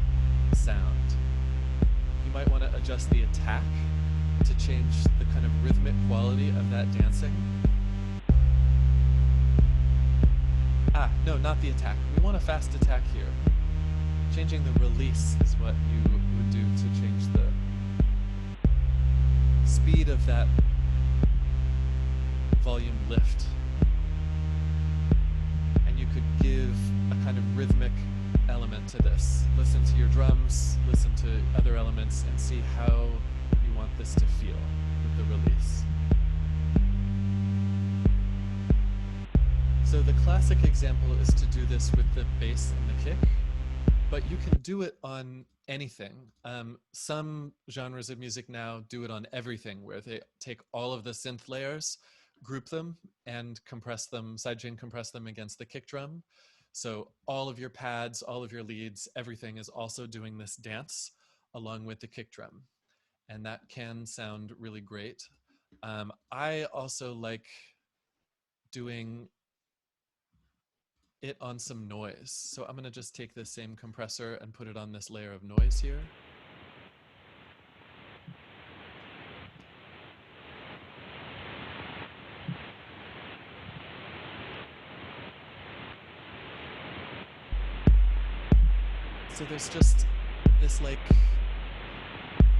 sound. You might want to adjust the attack to change the kind of rhythmic quality of that dancing. No, not the attack. We want a fast attack here. Changing the release is what you would do to change the speed of that volume lift. And you could give a kind of rhythmic element to this. Listen to your drums, listen to other elements, and see how you want this to feel with the release. So the classic example is to do this with the bass and the kick, but you can do it on anything. Some genres of music now do it on everything, where they take all of the synth layers, group them, and compress them, sidechain compress them against the kick drum. So all of your pads, all of your leads, everything is also doing this dance along with the kick drum. And that can sound really great. I also like doing it on some noise. So I'm going to just take this same compressor and put it on this layer of noise here. So there's just this like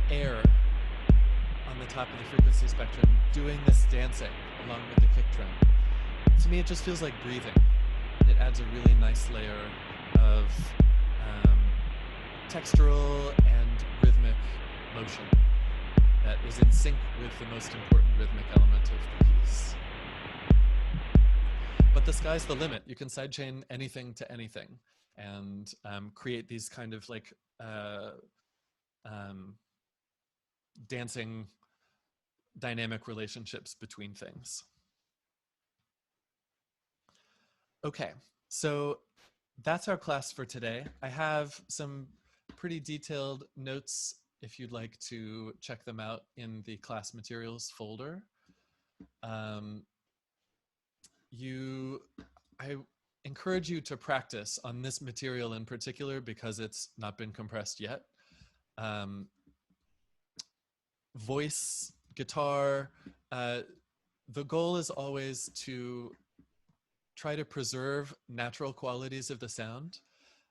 air on the top of the frequency spectrum doing this dancing along with the kick drum. To me, it just feels like breathing. It adds a really nice layer of textural and rhythmic motion that is in sync with the most important rhythmic element of the piece. but the sky's the limit. You can sidechain anything to anything and create these kind of like um, dancing dynamic relationships between things. Okay, so that's our class for today. I have some pretty detailed notes if you'd like to check them out in the class materials folder. Um, I encourage you to practice on this material in particular because it's not been compressed yet. Um, voice, guitar, the goal is always to try to preserve natural qualities of the sound.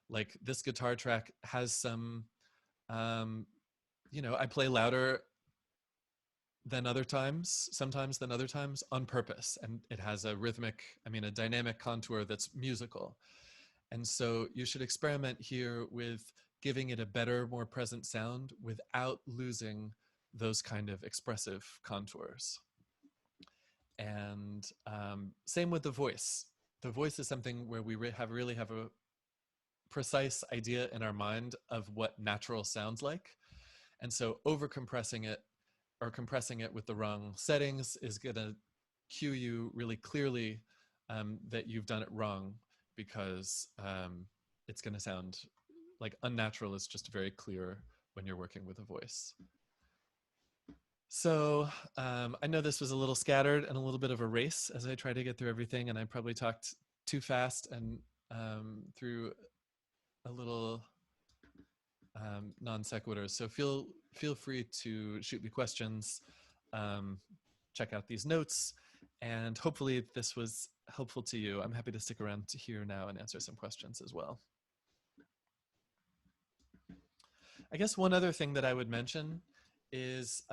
Like this guitar track has some, I play louder than other times, sometimes than other times on purpose. And it has a a dynamic contour that's musical. And so you should experiment here with giving it a better, more present sound without losing those kind of expressive contours. And same with the voice. The voice is something where we really have a precise idea in our mind of what natural sounds like. And so over compressing it or compressing it with the wrong settings is going to cue you really clearly that you've done it wrong, because it's going to sound like unnatural is just very clear when you're working with a voice. So I know this was a little scattered and a little bit of a race as I try to get through everything, and I probably talked too fast and through a little non sequiturs. So feel free to shoot me questions, check out these notes, and hopefully this was helpful to you. I'm happy to stick around to here now and answer some questions as well. I guess one other thing that I would mention is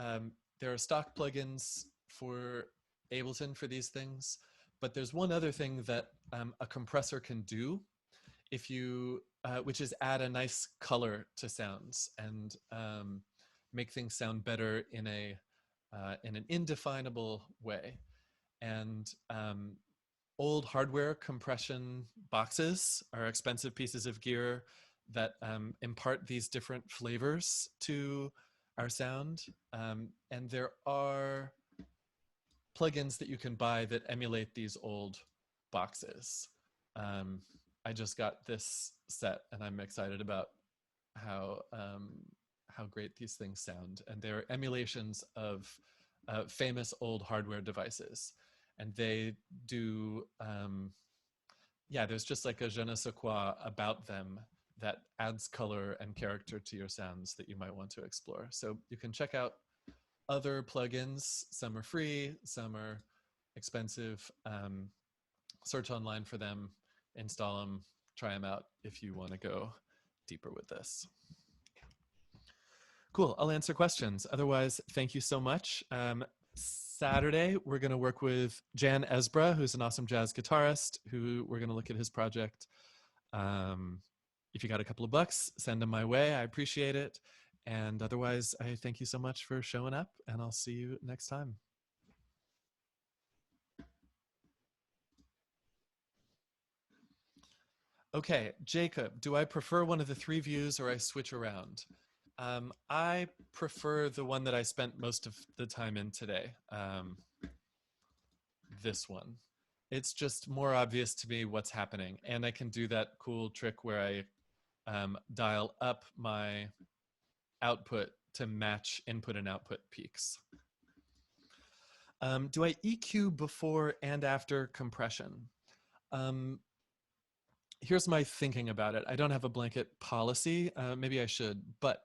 there are stock plugins for Ableton for these things, but there's one other thing that a compressor can do if you, which is add a nice color to sounds and make things sound better in an indefinable way. And old hardware compression boxes are expensive pieces of gear that impart these different flavors to our sound. And there are plugins that you can buy that emulate these old boxes. I just got this set and I'm excited about how great these things sound. And they're emulations of famous old hardware devices. And they do, there's just like a je ne sais quoi about them that adds color and character to your sounds that you might want to explore. So you can check out other plugins. Some are free, some are expensive. Search online for them, install them, try them out if you want to go deeper with this. Cool, I'll answer questions. Otherwise, thank you so much. Saturday, we're going to work with Jan Esbra, who's an awesome jazz guitarist, who we're going to look at his project. If you got a couple of bucks, send them my way. I appreciate it. And otherwise, I thank you so much for showing up, and I'll see you next time. Okay, Jacob, do I prefer one of the three views or I switch around? I prefer the one that I spent most of the time in today. This one. It's just more obvious to me what's happening. And I can do that cool trick where I dial up my output to match input and output peaks. Do I EQ before and after compression? Here's my thinking about it. I don't have a blanket policy. Maybe I should, but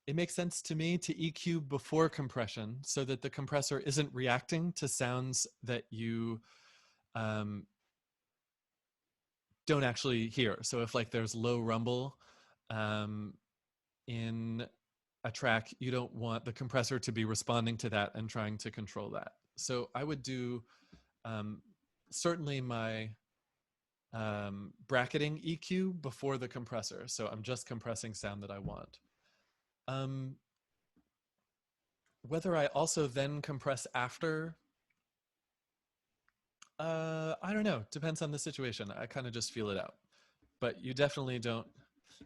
it makes sense to me to EQ before compression so that the compressor isn't reacting to sounds that you don't actually hear. So if like there's low rumble in a track, you don't want the compressor to be responding to that and trying to control that. So I would do certainly my bracketing EQ before the compressor. So I'm just compressing sound that I want. Whether I also then compress after, I don't know. Depends on the situation. I kind of just feel it out. But you definitely don't.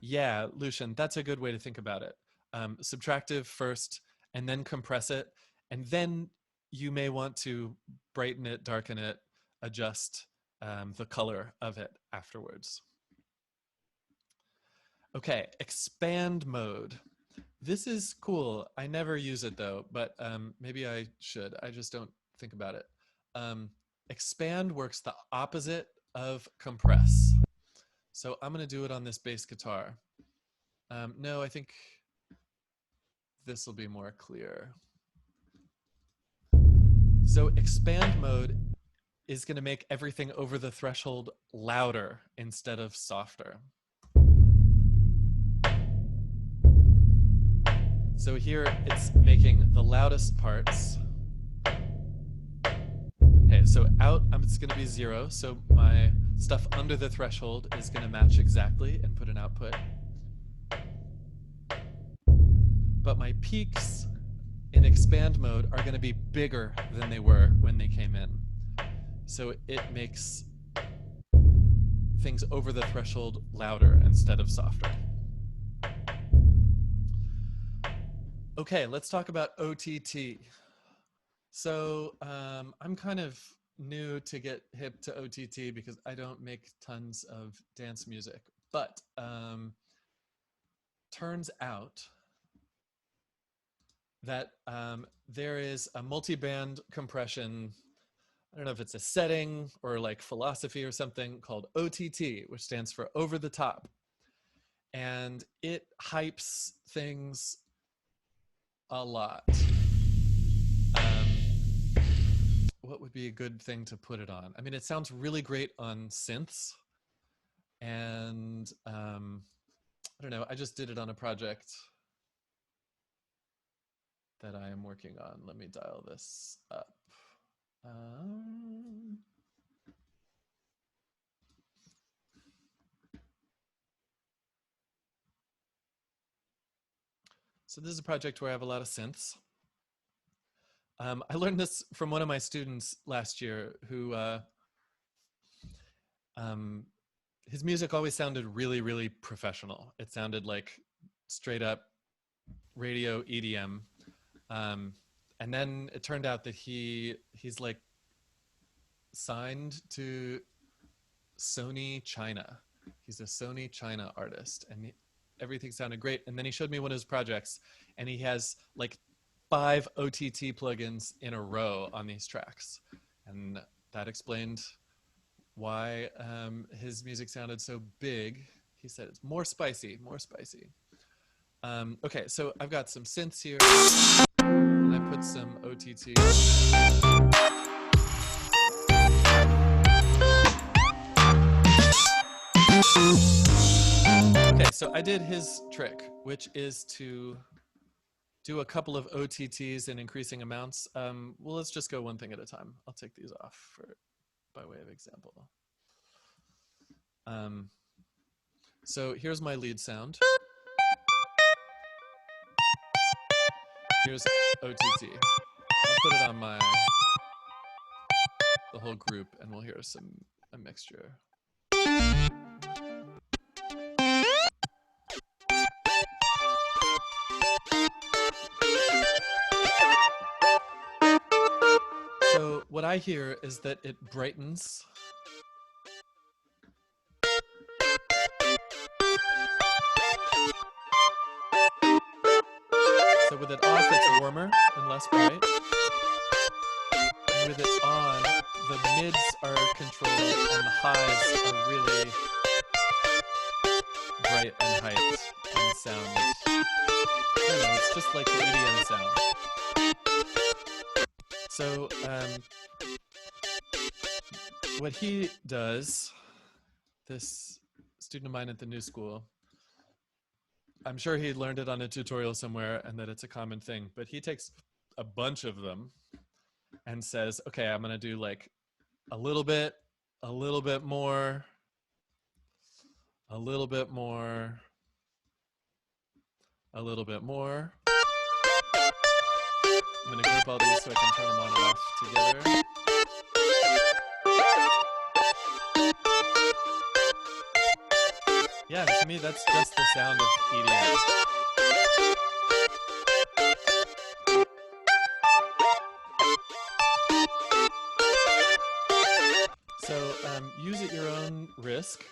Yeah, Lucian, that's a good way to think about it. Subtractive first, and then compress it, and then you may want to brighten it, darken it, adjust the color of it afterwards. Okay, expand mode. This is cool. I never use it though, but maybe I should. I just don't think about it. Um, expand works the opposite of compress. So I'm going to do it on this bass guitar. No, I think this will be more clear. So expand mode is going to make everything over the threshold louder instead of softer. So here it's making the loudest parts. Okay, so out, it's going to be 0. So my stuff under the threshold is going to match exactly and put an output. But my peaks in expand mode are going to be bigger than they were when they came in. So it makes things over the threshold louder instead of softer. Okay, let's talk about OTT. So I'm kind of new to get hip to OTT because I don't make tons of dance music. But turns out that there is a multiband compression. I don't know if it's a setting or like philosophy or something called OTT, which stands for over the top. And it hypes things a lot. What would be a good thing to put it on? I mean, it sounds really great on synths. And I don't know, I just did it on a project that I am working on. Let me dial this up. So this is a project where I have a lot of synths. I learned this from one of my students last year who his music always sounded really, really professional. It sounded like straight up radio EDM. And then it turned out that he's like signed to Sony China. He's a Sony China artist, and everything sounded great. And then he showed me one of his projects, and he has like 5 OTT plugins in a row on these tracks, and that explained why his music sounded so big. He said it's more spicy, more spicy. Okay, so I've got some synths here, and I put some OTT. Okay, so I did his trick, which is to do a couple of OTTs in increasing amounts. Well, let's just go one thing at a time. I'll take these off by way of example. So here's my lead sound. Here's OTT. I'll put it on the whole group, and we'll hear a mixture. So what I hear is that it brightens. So with it off, it's warmer and less bright. And with it on, the mids are controlled and the highs are really bright and hyped and sound. I don't know, it's just like the EDM sound. So what he does, this student of mine at the New School, I'm sure he learned it on a tutorial somewhere and that it's a common thing, but he takes a bunch of them and says, okay, I'm going to do like a little bit more, a little bit more, a little bit more. I'm going to group all these so I can turn them on and off together. Yeah, and to me, that's just the sound of EDM. So use at your own risk.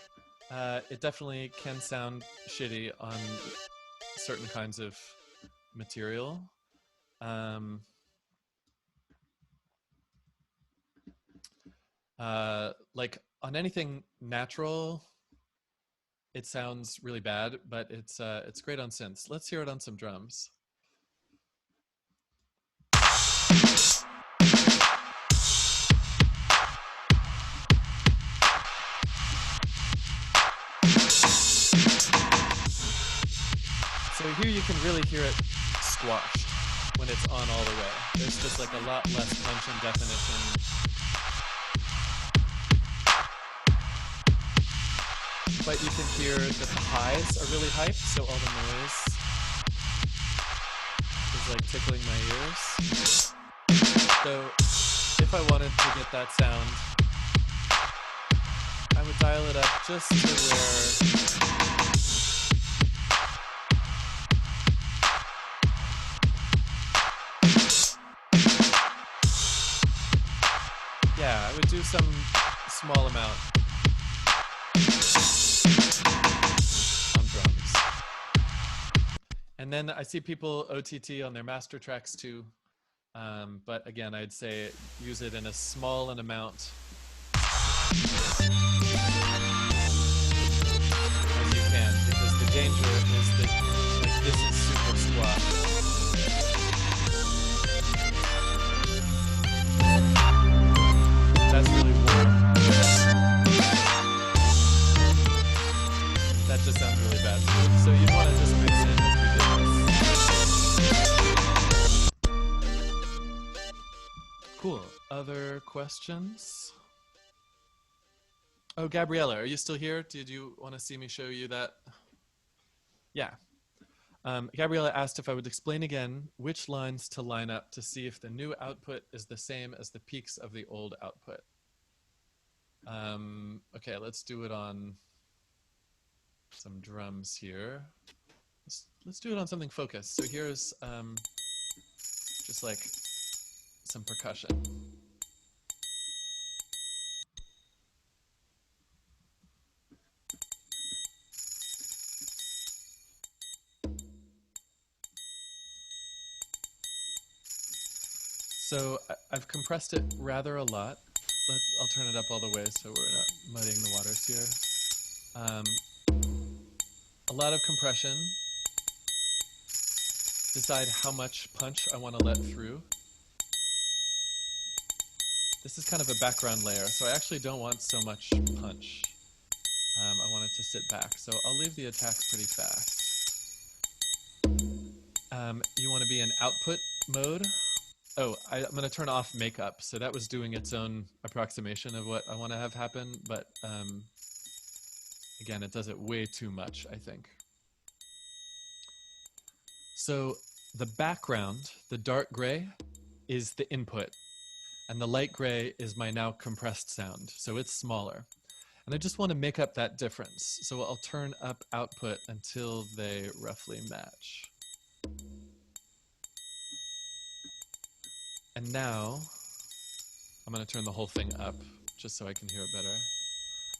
It definitely can sound shitty on certain kinds of material. Um, like on anything natural, it sounds really bad, but it's great on synths. Let's hear it on some drums. So here you can really hear it squashed when it's on all the way. There's just like a lot less punch and definition. But you can hear that the highs are really hyped, so all the noise is like tickling my ears. So if I wanted to get that sound, I would dial it up just to where I would do some small amount on drums. And then I see people OTT on their master tracks too. But again, I'd say use it in a small an amount as you can, because the danger is that like this is super squashed. That's really warm. That just sounds really bad. So you want to just mix in a few bits. Cool. Other questions? Oh, Gabriella, are you still here? Did you want to see me show you that? Yeah. Gabriella asked if I would explain again which lines to line up to see if the new output is the same as the peaks of the old output. Okay, let's do it on some drums here. Let's do it on something focused. So here's just like some percussion. So I've compressed it rather a lot. I'll turn it up all the way so we're not muddying the waters here. A lot of compression. Decide how much punch I want to let through. This is kind of a background layer, so I actually don't want so much punch. I want it to sit back, so I'll leave the attack pretty fast. You want to be in output mode. Oh, I'm going to turn off makeup. So that was doing its own approximation of what I want to have happen. But again, it does it way too much, I think. So the background, the dark gray, is the input. And the light gray is my now compressed sound. So it's smaller. And I just want to make up that difference. So I'll turn up output until they roughly match. And now, I'm going to turn the whole thing up, just so I can hear it better.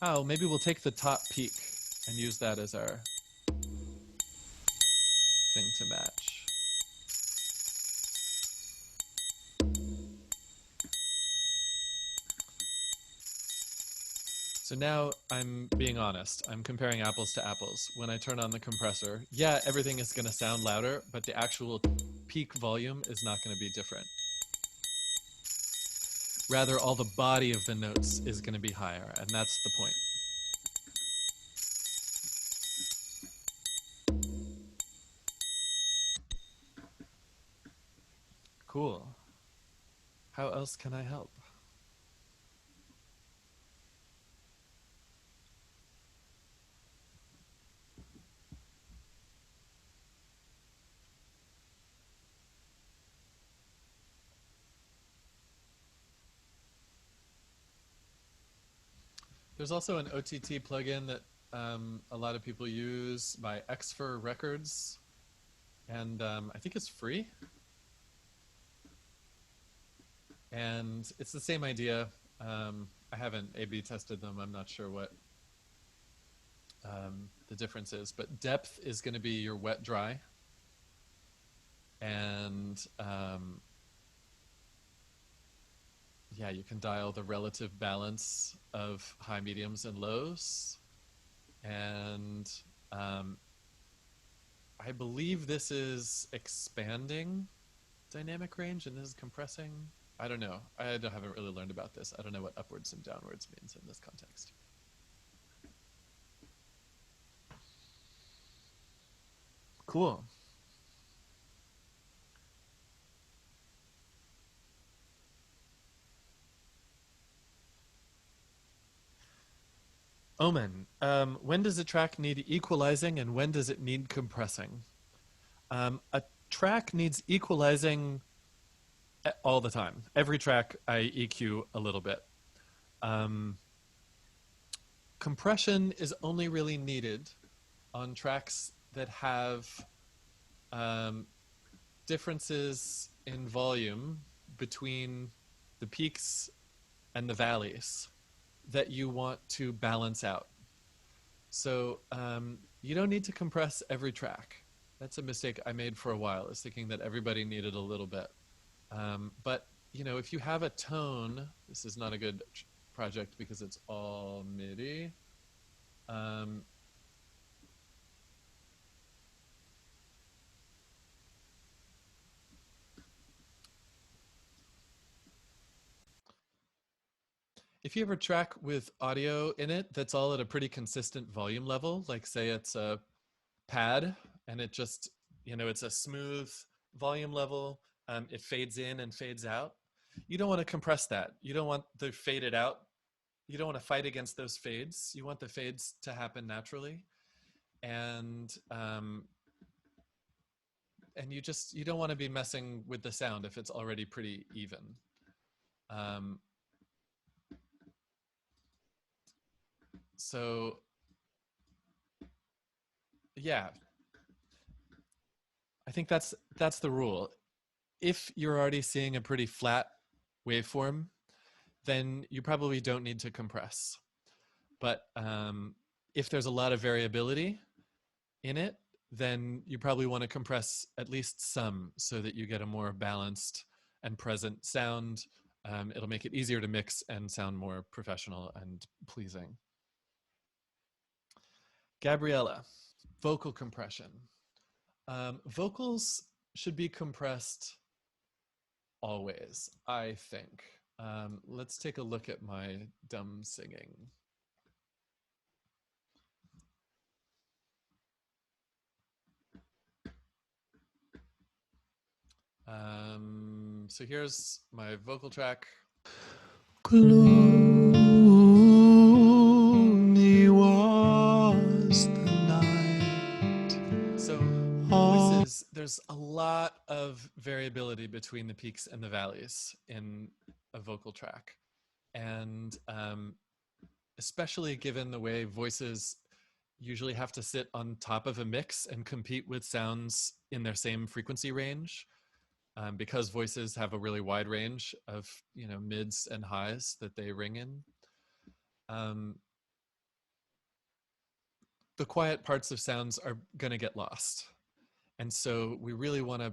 Oh, maybe we'll take the top peak and use that as our thing to match. So now I'm being honest. I'm comparing apples to apples. When I turn on the compressor, yeah, everything is going to sound louder, but the actual peak volume is not going to be different. Rather, all the body of the notes is going to be higher, and that's the point. Cool. How else can I help? There's also an OTT plugin that a lot of people use by Xfer Records, and I think it's free. And it's the same idea. I haven't A/B tested them. I'm not sure what the difference is, but depth is going to be your wet dry, and yeah, you can dial the relative balance of high, mediums, and lows. And I believe this is expanding dynamic range and this is compressing. I don't know. I haven't really learned about this. I don't know what upwards and downwards means in this context. Cool. Omen, when does a track need equalizing and when does it need compressing? A track needs equalizing all the time. Every track I EQ a little bit. Compression is only really needed on tracks that have differences in volume between the peaks and the valleys that you want to balance out. So you don't need to compress every track. That's a mistake I made for a while, is thinking that everybody needed a little bit. But you know, if you have a tone, this is not a good project because it's all MIDI. If you have a track with audio in it that's all at a pretty consistent volume level, like say it's a pad and it just, you know, it's a smooth volume level, it fades in and fades out, you don't want to compress that. You don't want the faded out. You don't want to fight against those fades. You want the fades to happen naturally. And you don't want to be messing with the sound if it's already pretty even. So yeah, I think that's the rule. If you're already seeing a pretty flat waveform, then you probably don't need to compress. But if there's a lot of variability in it, then you probably want to compress at least some so that you get a more balanced and present sound. It'll make it easier to mix and sound more professional and pleasing. Gabriella, vocal compression. Vocals should be compressed always, I think. Let's take a look at my dumb singing. So here's my vocal track. Gloomy was the night. So voices, there's a lot of variability between the peaks and the valleys in a vocal track. And especially given the way voices usually have to sit on top of a mix and compete with sounds in their same frequency range, because voices have a really wide range of, you know, mids and highs that they ring in. The quiet parts of sounds are going to get lost. And so we really want to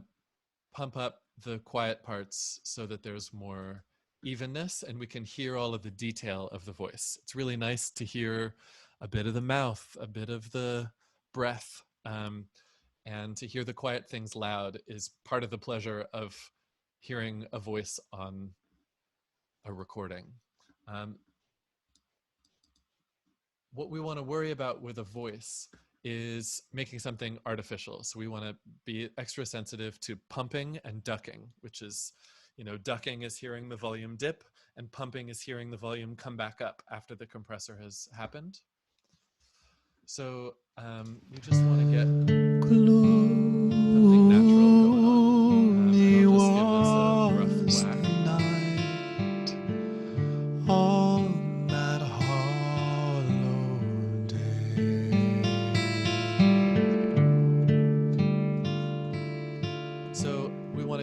pump up the quiet parts so that there's more evenness and we can hear all of the detail of the voice. It's really nice to hear a bit of the mouth, a bit of the breath, and to hear the quiet things loud is part of the pleasure of hearing a voice on a recording. What we want to worry about with a voice is making something artificial. So we want to be extra sensitive to pumping and ducking, which is, you know, ducking is hearing the volume dip and pumping is hearing the volume come back up after the compressor has happened. So you just want to get something natural going on. I'll just give this a rough whack. On that hollow day,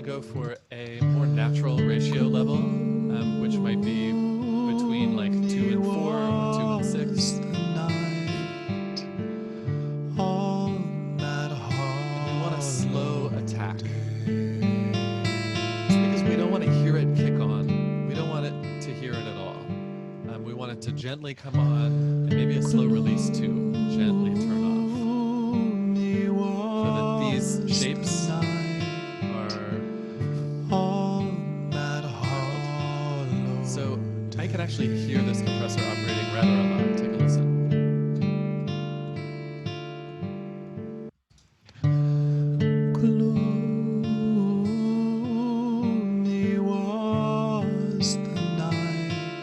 to go for a more natural ratio level, which might be between like 2 and 4 or 2 and 6. We want a slow attack. Just because we don't want to hear it kick on. We don't want it to hear it at all. We want it to gently come on, and maybe a slow release too. Gently turn off. So that these shapes are mild. So I can actually hear this compressor operating rather a lot. Take a listen.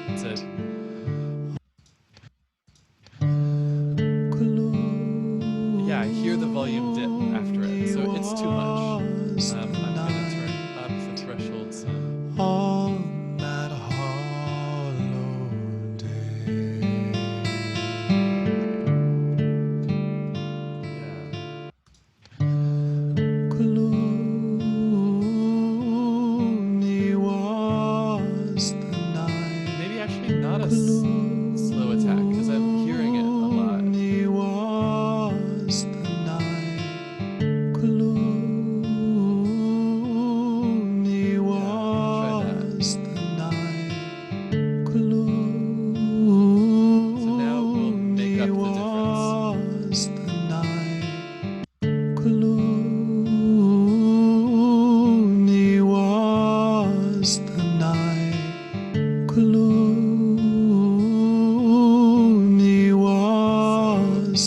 That's it. Yeah, I hear the volume dip after it, so it's too much. I'm gonna turn up the threshold some. Maybe actually not a slow attack, because I'm hearing it a lot.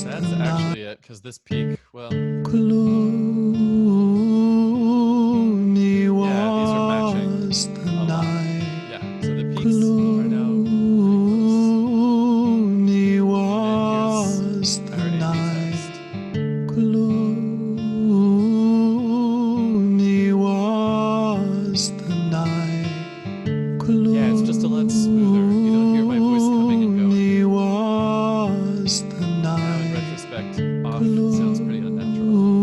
That's actually it, because this peak, well, yeah, these are matching a lot. Yeah, so the peaks are now pretty close. And then here's our A/B test. Yeah, it's just a lot smoother. You don't hear my voice coming and going. Now, in retrospect, off sounds pretty unnatural.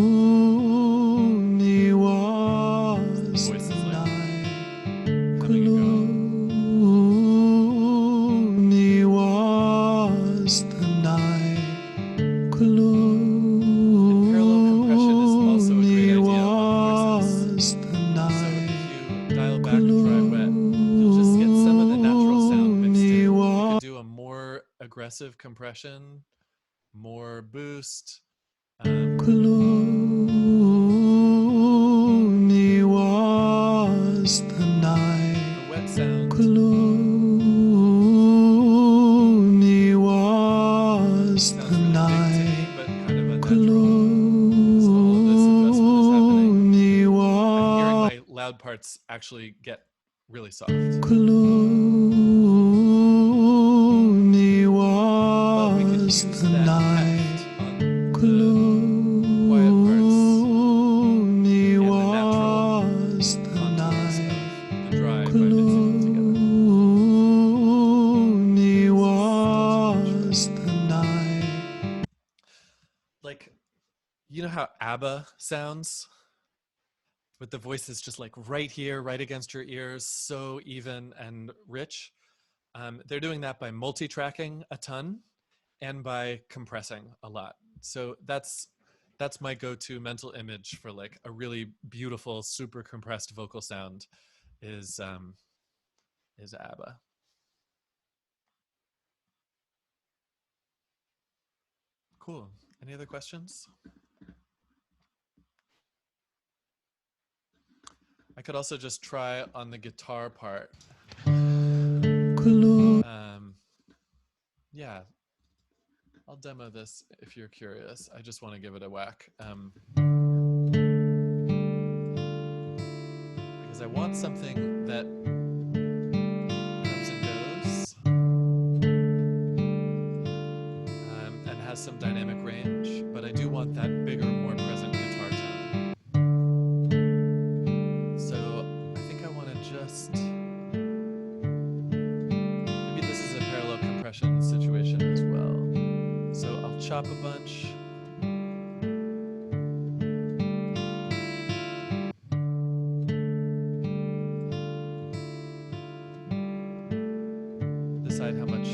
The voice is like coming and going. And parallel compression is also a great idea on voices. So if you dial back dry wet, you'll just get some of the natural sound mixed in. You could do a more aggressive compression, more boost. The wet sound. Sounds really big to me, but kind of unnatural. Because all of this adjustment is happening. I'm hearing my loud parts actually get really soft. But we could use that heft on the quiet parts and the natural contours of the dry by mixing them together. Like, you know how ABBA sounds? With the voices just like right here, right against your ears, so even and rich. They're doing that by multi-tracking a ton and by compressing a lot. So that's my go-to mental image for like a really beautiful, super compressed vocal sound is ABBA. Cool. Any other questions? I could also just try on the guitar part. Yeah, I'll demo this if you're curious. I just want to give it a whack. Because I want something that comes and goes and has some dynamic range, but I do want that bigger, more present guitar tone. So I think I want to just... Maybe this is a parallel compression situation as well. So I'll chop a bunch. decide how much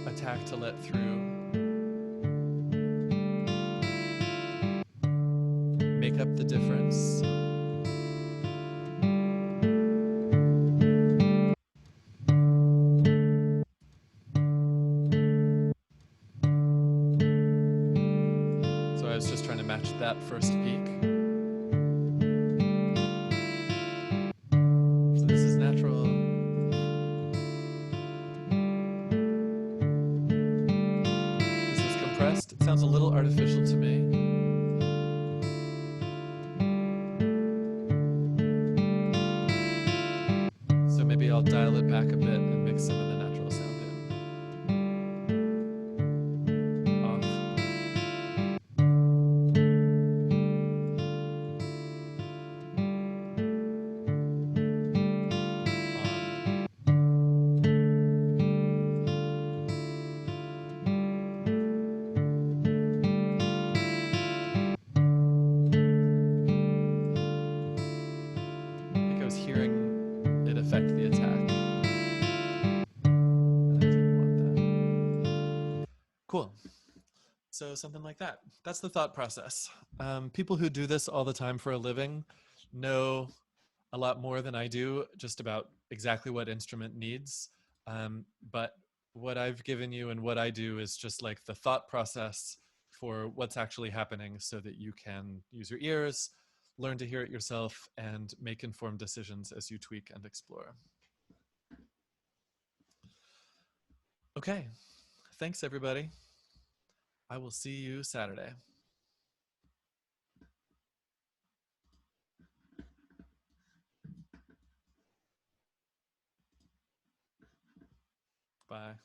attack to let through. Make up the difference. So I was just trying to match that first peak. So this is natural. This is compressed. It sounds a little artificial to me. So maybe I'll dial it back a bit and mix some of the natural sound in. Off. I think I was hearing it affect the attack. And I didn't want that. Cool. So something like that. That's the thought process. People who do this all the time for a living know a lot more than I do just about exactly what instrument needs. But what I've given you and what I do is just like the thought process for what's actually happening so that you can use your ears, learn to hear it yourself, and make informed decisions as you tweak and explore. Okay, thanks everybody. I will see you Saturday. Bye.